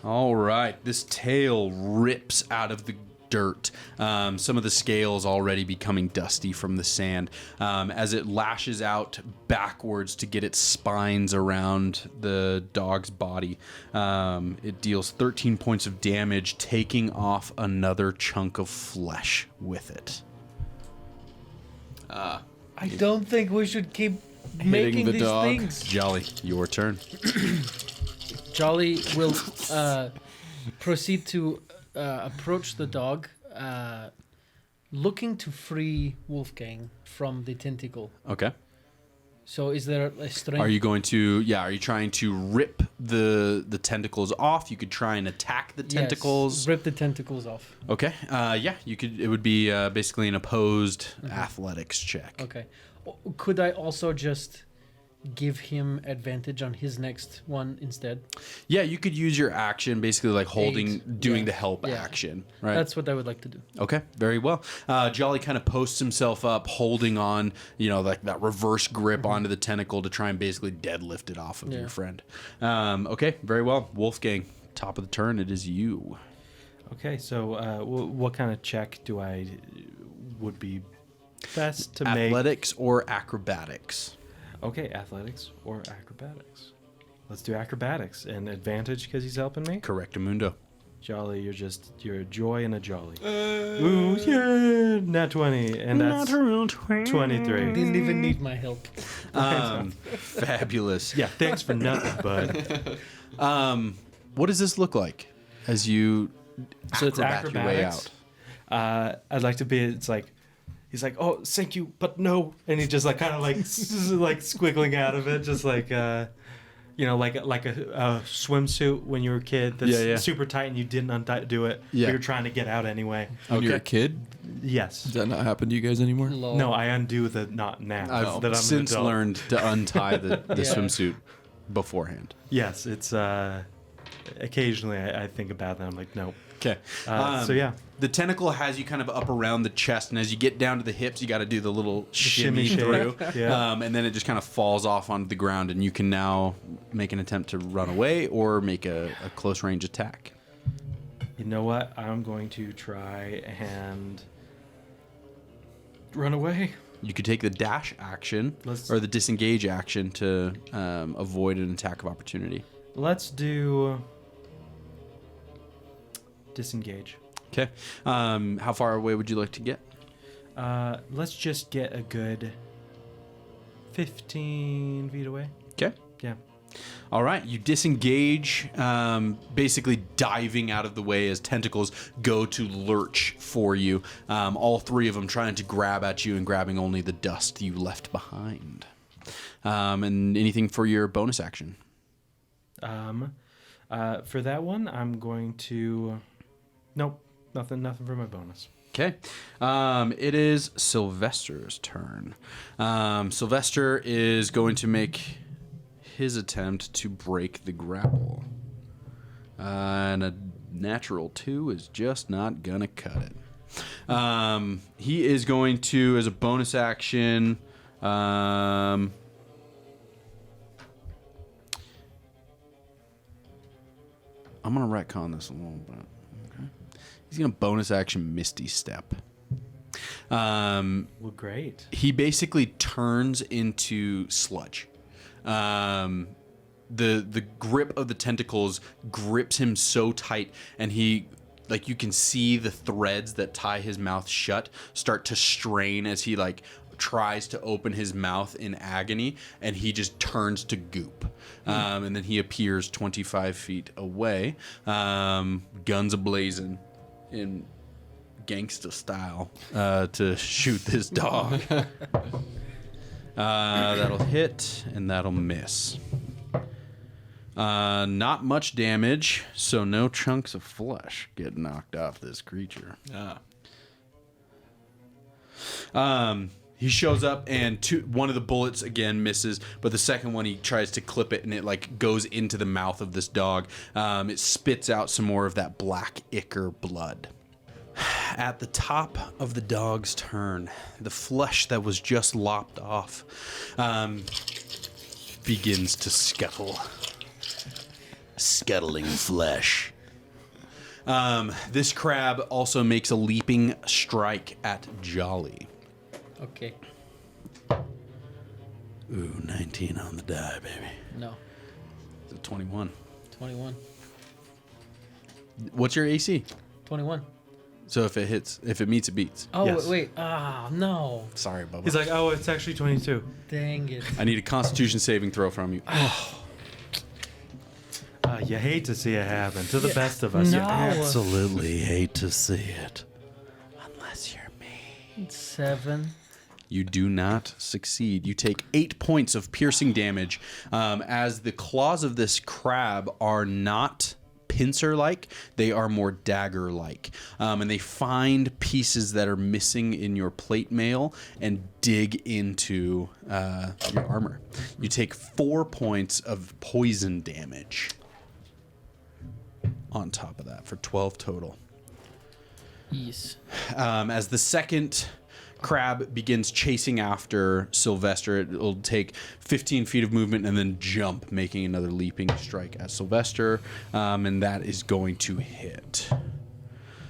All right, this tail rips out of the dirt. Some of the scales already becoming dusty from the sand. As it lashes out backwards to get its spines around the dog's body, it deals 13 points of damage, taking off another chunk of flesh with it. I don't think we should keep Hitting making the these dog. things. Jolly, your turn. Jolly will proceed to approach the dog, looking to free Wolfgang from the tentacle. Okay. So is there a strength? Are you going to, are you trying to rip the tentacles off? You could try and attack the tentacles. Yes, rip the tentacles off. Okay. You could. It would be basically an opposed athletics check. Okay. Could I also just give him advantage on his next one instead? Yeah, you could use your action, basically like doing Yeah. the help Yeah. action, right? That's what I would like to do. Okay, very well. Jolly kind of posts himself up, holding on, like that reverse grip onto the tentacle to try and basically deadlift it off of Yeah. your friend. Okay, very well. Wolfgang, top of the turn, it is you. Okay, so what kind of check would be best to make? Athletics or acrobatics? Okay, athletics or acrobatics. Let's do acrobatics. And advantage because he's helping me? Correctamundo. Jolly, you're a joy and a jolly. Ooh, yeah, nat 20. And that's 23. Didn't even need my help. Fabulous. Yeah, thanks for nothing, bud. What does this look like as you So it's acrobat your way acrobatics. I'd like to be, he's like, oh, thank you, but no. And he just like kind of like squiggling out of it, just like, like a swimsuit when you were a kid that's super tight and you didn't undo it, but you're trying to get out anyway. When you're a kid? Yes. Does that not happen to you guys anymore? Lol. No, I undo the not now. I've that I'm an since adult. learned to untie the Yeah. swimsuit beforehand. Yes, it's occasionally I think about that. I'm like, no. Okay. So yeah. The tentacle has you kind of up around the chest, and as you get down to the hips, you got to do the little shimmy shake. through. Yeah. And then it just kind of falls off onto the ground, and you can now make an attempt to run away or make a close range attack. You know what? I'm going to try and run away. You could take the dash action Let's- or the disengage action to avoid an attack of opportunity. Let's do disengage. Okay. How far away would you like to get? Let's just get a good 15 feet away. Okay. Yeah. All right, you disengage, basically diving out of the way as tentacles go to lurch for you. All three of them trying to grab at you and grabbing only the dust you left behind. And anything for your bonus action? For that one, I'm going to. Nope, nothing for my bonus. Okay. It is Sylvester's turn. Sylvester is going to make his attempt to break the grapple. And a natural 2 is just not gonna cut it. He is going to, as a bonus action, I'm gonna retcon this a little bit. Okay. He's gonna bonus action Misty Step. Well, great. He basically turns into sludge. The grip of the tentacles grips him so tight, and he, like, you can see the threads that tie his mouth shut start to strain as he like tries to open his mouth in agony, and he just turns to goop. And then he appears 25 feet away, guns ablazing in gangsta style, to shoot this dog. That'll hit, and that'll miss. Not much damage, so no chunks of flesh get knocked off this creature. He shows up, and one of the bullets again misses, but the second one he tries to clip it, and it like goes into the mouth of this dog. It spits out some more of that black ichor blood. At the top of the dog's turn, the flesh that was just lopped off begins to scuttle. Scuttling flesh. This crab also makes a leaping strike at Jolly. Okay. Ooh, 19 on the die, baby. No. It's a 21. 21. What's your AC? 21. So if it meets, it beats. Oh, Yes. wait. Ah, no. Sorry, Bubba. He's like, oh, it's actually 22. Dang it. I need a Constitution saving throw from you. You hate to see it happen. To the best of us. No. You Absolutely hate to see it. Unless you're me. 7. You do not succeed. You take 8 points of piercing damage, as the claws of this crab are not pincer-like, they are more dagger-like. And they find pieces that are missing in your plate mail and dig into your armor. You take 4 points of poison damage on top of that for 12 total. Yes. As the second crab begins chasing after Sylvester, it'll take 15 feet of movement and then jump, making another leaping strike at Sylvester, and that is going to hit.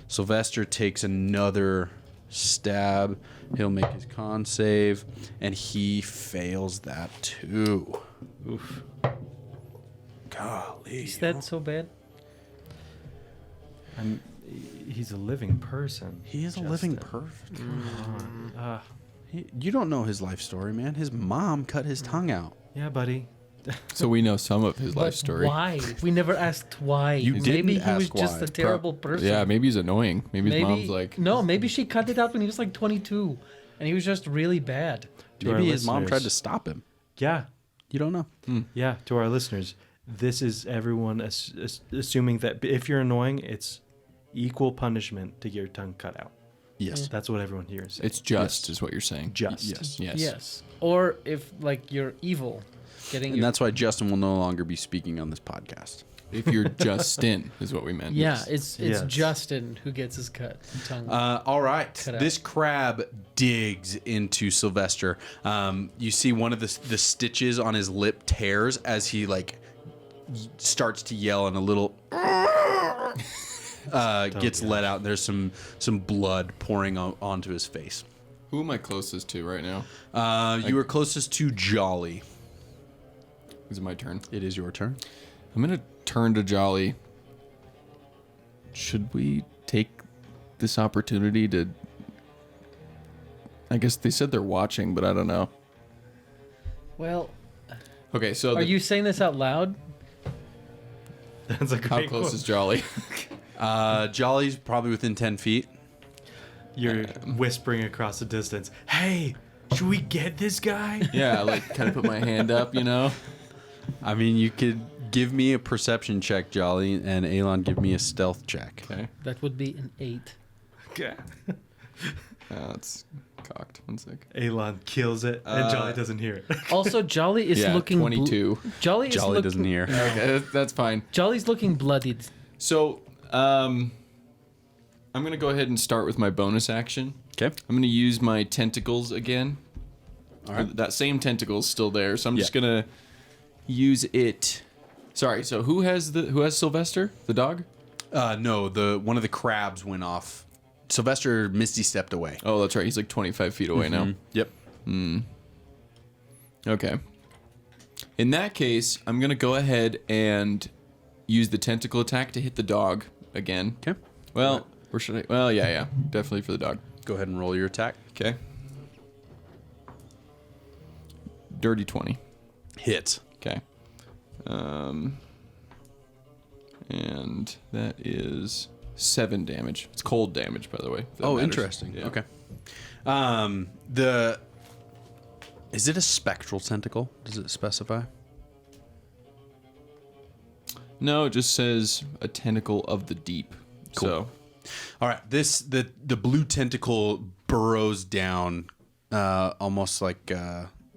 Sylvester takes another stab. He'll make his con save, and he fails that too. Oof. Golly. Is that so bad? He's a living person. He is a living perfect. You don't know his life story, man. His mom cut his tongue out. Yeah, buddy. So we know some of his life story. Why? We never asked why. You Maybe didn't he was ask just why. a terrible person. Yeah, maybe he's annoying. Maybe his mom's like, No, maybe she cut it out when he was like 22, and he was just really bad. To our Maybe his mom listeners. tried to stop him. Yeah. You don't know. Yeah, to our listeners, this is everyone assuming that if you're annoying, it's equal punishment to get your tongue cut out. Yes. That's what everyone hears. it's just, is what you're saying. just. Yes. Yes. Yes. Or if like you're evil, getting And your, that's why Justin will no longer be speaking on this podcast. If you're Justin, is what we meant. yeah, it's Yes. Justin who gets his tongue. All right. Cut out. This crab digs into Sylvester. You see one of the stitches on his lip tears as he like starts to yell, and a little gets let out. And there's some blood pouring onto his face. Who am I closest to right now? You are closest to Jolly. Is it my turn? It is your turn. I'm gonna turn to Jolly. Should we take this opportunity to? I guess they said they're watching, but I don't know. Well, Okay, so are you saying this out loud? That's a how great close quote. is Jolly? Jolly's probably within 10 feet. You're whispering across the distance. Hey, should we get this guy? Yeah, like kind of put my hand up, you know. I mean, you could give me a perception check, Jolly, and Alon give me a stealth check. Okay, That would be an 8. Okay. it's cocked. 1 sec. Alon kills it, and Jolly doesn't hear it. Also, Jolly is Yeah, looking 22. Jolly is Jolly doesn't hear. Okay, that's fine. Jolly's looking bloodied. So, I'm gonna go ahead and start with my bonus action. Okay. I'm gonna use my tentacles again. All right. That same tentacle's still there, so I'm Yeah. just gonna use it. Sorry. So who has Sylvester, the dog? No, one of the crabs went off. Sylvester Misty stepped away. Oh, that's right. He's like 25 feet away now. Yep. Okay. In that case, I'm gonna go ahead and use the tentacle attack to hit the dog again. Okay. Well, where should I? Well, yeah, definitely for the dog. Go ahead and roll your attack. Okay. Dirty 20. Hits. Okay. And that is 7 damage. It's cold damage, by the way. if that matters. Interesting. Yeah. Okay. Is it a spectral tentacle? Does it specify? No, it just says a tentacle of the deep. Cool. So, All right. The blue tentacle burrows down, almost like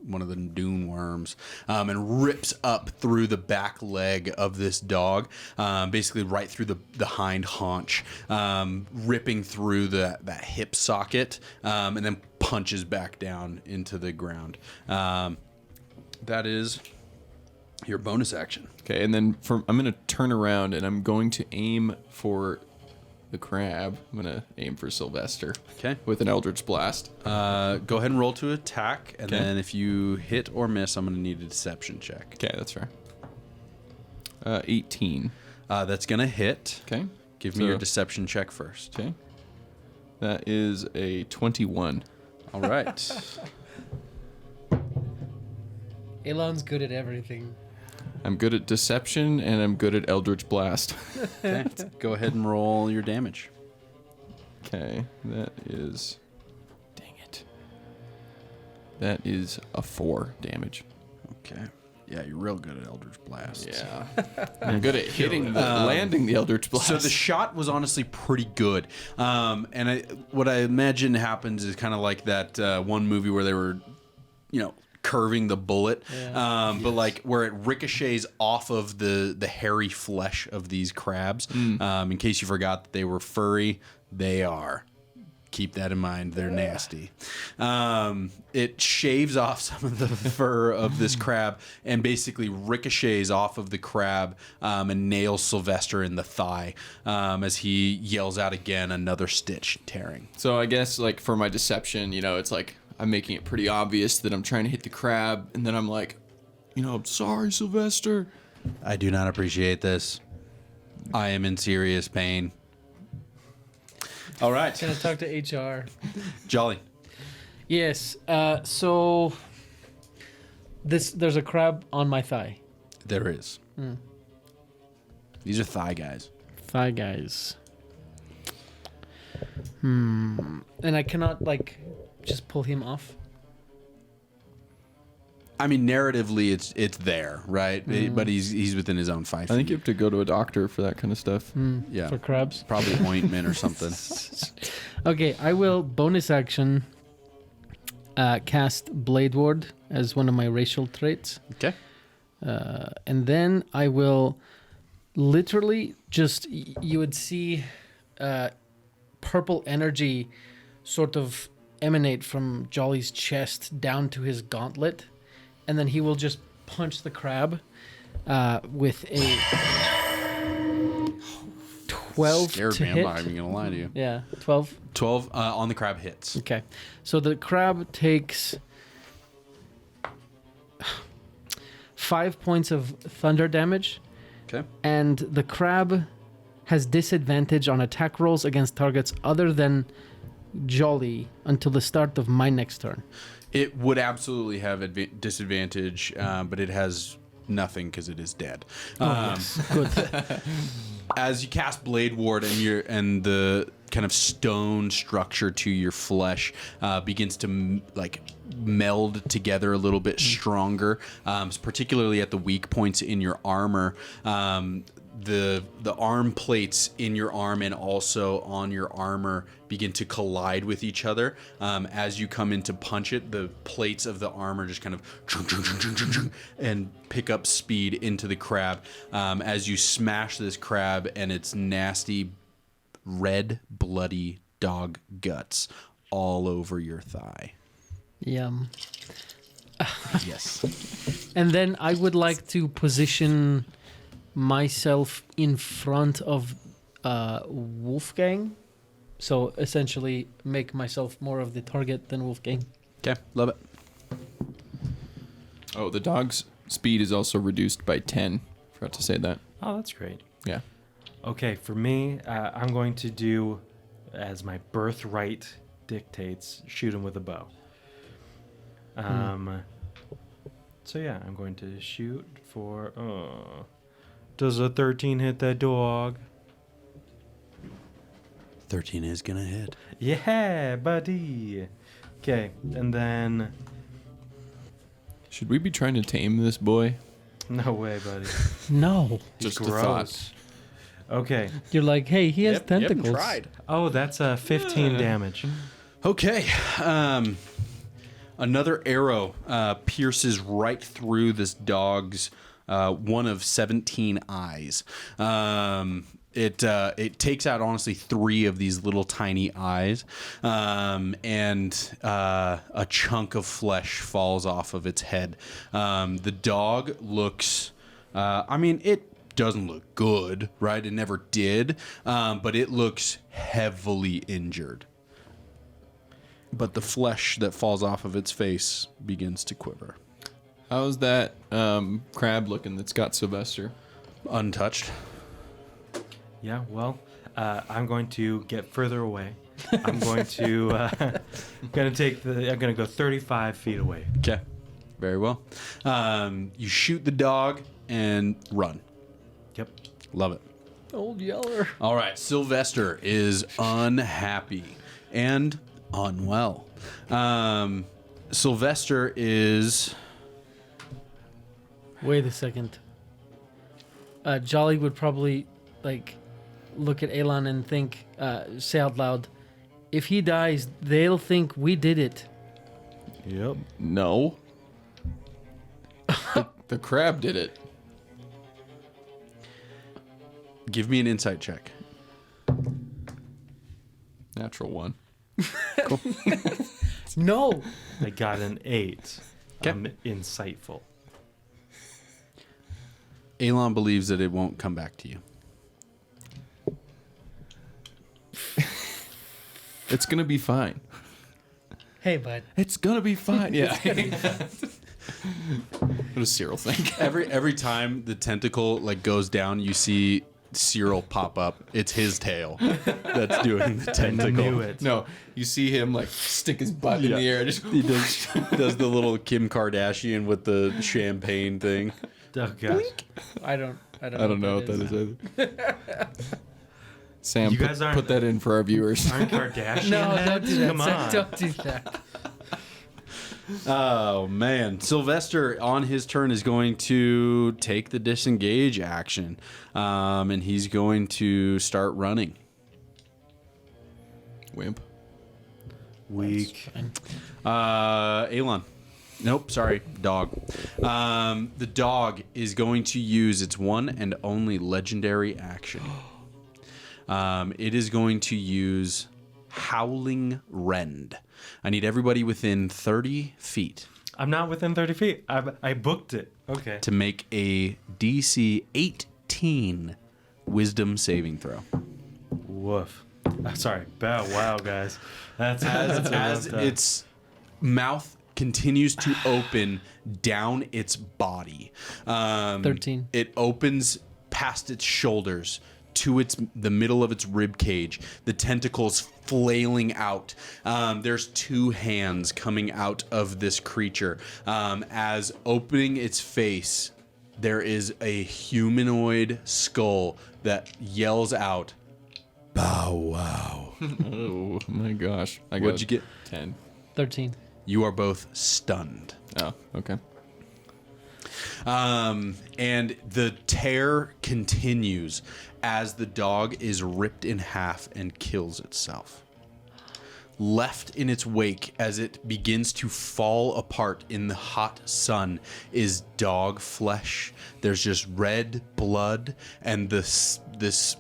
one of the dune worms, and rips up through the back leg of this dog, basically right through the hind haunch, ripping through that hip socket, and then punches back down into the ground. That is your bonus action. okay, and then I'm going to turn around and I'm going to aim for the crab. I'm going to aim for Sylvester. Okay. With an Eldritch Blast. Go ahead and roll to attack, and Okay. then if you hit or miss, I'm going to need a deception check. Okay, that's fair. 18. That's going to hit. Okay. Give me So- your deception check first. Okay. That is a 21. All right. Alon's good at everything. I'm good at deception and I'm good at Eldritch Blast. Okay. Go ahead and roll your damage. Okay, that is. Dang it. That is a 4 damage. Okay. Yeah, you're real good at Eldritch Blast. Yeah. I'm good at landing the Eldritch Blast. So the shot was honestly pretty good. And what I imagine happens is kind of like that one movie where they were, curving the bullet, but like where it ricochets off of the hairy flesh of these crabs. In case you forgot that they were furry, they are. Keep that in mind. They're nasty. It shaves off some of the fur of this crab and basically ricochets off of the crab and nails Sylvester in the thigh as he yells out again, another stitch tearing. So I guess like for my deception, it's like I'm making it pretty obvious that I'm trying to hit the crab, and then I'm like, I'm sorry, Sylvester. I do not appreciate this. I am in serious pain. All right. Gonna talk to HR. Jolly. Yes. So there's a crab on my thigh. There is. These are thigh guys. Thigh guys. And I cannot just pull him off. I mean, narratively, it's there, right? But he's within his own 5 feet. I think you have to go to a doctor for that kind of stuff. Yeah. For crabs. Probably ointment or something. Okay, I will bonus action cast Blade Ward as one of my racial traits. Okay. And then I will literally just, you would see purple energy sort of emanate from Jolly's chest down to his gauntlet. And then he will just punch the crab with a 12 Scared to me. hit. I'm not even going to lie to you. Yeah, 12. 12 on the crab hits. Okay. So the crab takes 5 points of thunder damage, Okay. And the crab has disadvantage on attack rolls against targets other than Jolly until the start of my next turn. It would absolutely have disadvantage, but it has nothing because it is dead. Good. As you cast Blade Ward and the kind of stone structure to your flesh begins to meld together a little bit stronger, particularly at the weak points in your armor. The arm plates in your arm and also on your armor begin to collide with each other. As you come in to punch it, the plates of the armor just kind of and pick up speed into the crab. As you smash this crab and its nasty red bloody dog guts all over your thigh. Yum. Yes. And then I would like to position myself in front of Wolfgang. So essentially make myself more of the target than Wolfgang. Okay, love it. Oh, the dog's speed is also reduced by 10. Forgot to say that. Oh, that's great. Yeah. Okay, for me, I'm going to do, as my birthright dictates, shoot him with a bow. So yeah, I'm going to shoot for... does a 13 hit that dog? 13 is gonna hit. Yeah, buddy. Okay, and then... Should we be trying to tame this boy? No way, buddy. No. Just a Gross. thought. Okay. You're like, hey, he has You haven't tentacles. tried. Oh, that's 15 damage. Okay. Another arrow pierces right through this dog's one of 17 eyes. It takes out honestly 3 of these little tiny eyes, and a chunk of flesh falls off of its head. The dog looks, it doesn't look good, right? It never did, but it looks heavily injured. But the flesh that falls off of its face begins to quiver. How's that crab looking that's got Sylvester? Untouched. Yeah, well, I'm going to get further away. I'm going to I'm gonna go 35 feet away. Okay. Very well. You shoot the dog and run. Yep. Love it. Old Yeller. All right. Sylvester is unhappy and unwell. Sylvester is... Wait a second. Jolly would probably look at Alon and think, say out loud, if he dies, they'll think we did it. Yep. No. The crab did it. Give me an insight check. Natural 1. No. I got an 8. Okay. I'm insightful. Alon believes that it won't come back to you. It's going to be fine. Hey, bud. It's going to be fine. Yeah. What does Cyril think? Every time the tentacle goes down, you see Cyril pop up. It's his tail that's doing the I tentacle. knew it. No, you see him stick his butt in the air. Just He does the little Kim Kardashian with the champagne thing. Oh gosh. I don't know what that is either. Sam, You guys aren't- put that in for our viewers. Aren't Kardashian No, heads? don't do that. Come Zach, on. don't do that. Oh man, Sylvester on his turn is going to take the disengage action, and he's going to start running. Wimp. Weak. Alon. Nope, sorry, dog. The dog is going to use its one and only legendary action. It is going to use Howling Rend. I need everybody within 30 feet I'm not within 30 feet. I booked it. Okay. to make a DC 18 Wisdom saving throw. Woof. Sorry. Wow, guys. That's As its mouth continues to open down its body. 13. It opens past its shoulders to the middle of its rib cage, the tentacles flailing out. There's 2 hands coming out of this creature. As opening its face, there is a humanoid skull that yells out, "Bow wow." Oh my gosh. What'd you get? 10. 13. You are both stunned. Oh, okay. And the tear continues as the dog is ripped in half and kills itself. Left in its wake as it begins to fall apart in the hot sun is dog flesh. There's just red blood and this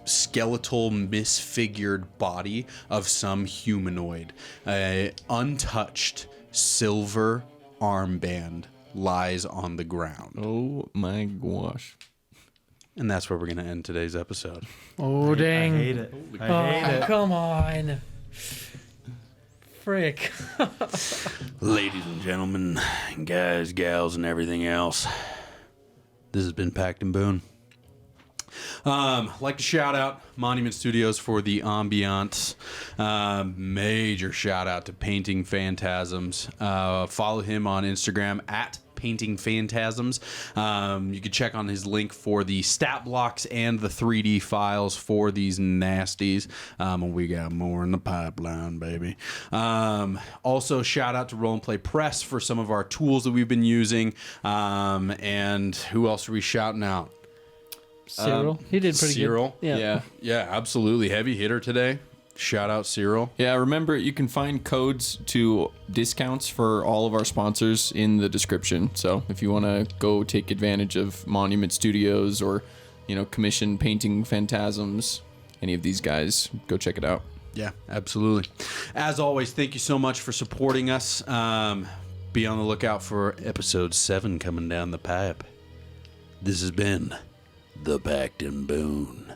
skeletal, misfigured body of some humanoid. Untouched silver armband lies on the ground. Oh my gosh. And that's where we're going to end today's episode. Oh, dang. I hate it. I Oh, hate it. come on. Frick. Ladies and gentlemen, guys, gals, and everything else, this has been Pact and Boon. Like to shout out Monument Studios for the ambiance. Major shout out to Painting Phantasms. Follow him on Instagram at Painting Phantasms. You can check on his link for the stat blocks and the 3D files for these nasties. And we got more in the pipeline, baby. Also, shout out to Roll and Play Press for some of our tools that we've been using. And who else are we shouting out? Cyril. He did pretty Cyril? good. Yeah. Yeah, absolutely. Heavy hitter today. Shout out Cyril. Yeah, remember, you can find codes to discounts for all of our sponsors in the description. So if you want to go take advantage of Monument Studios or, commission Painting Phantasms, any of these guys, go check it out. Yeah, absolutely. As always, thank you so much for supporting us. Be on the lookout for episode 7 coming down the pipe. This has been the Pact and Boon.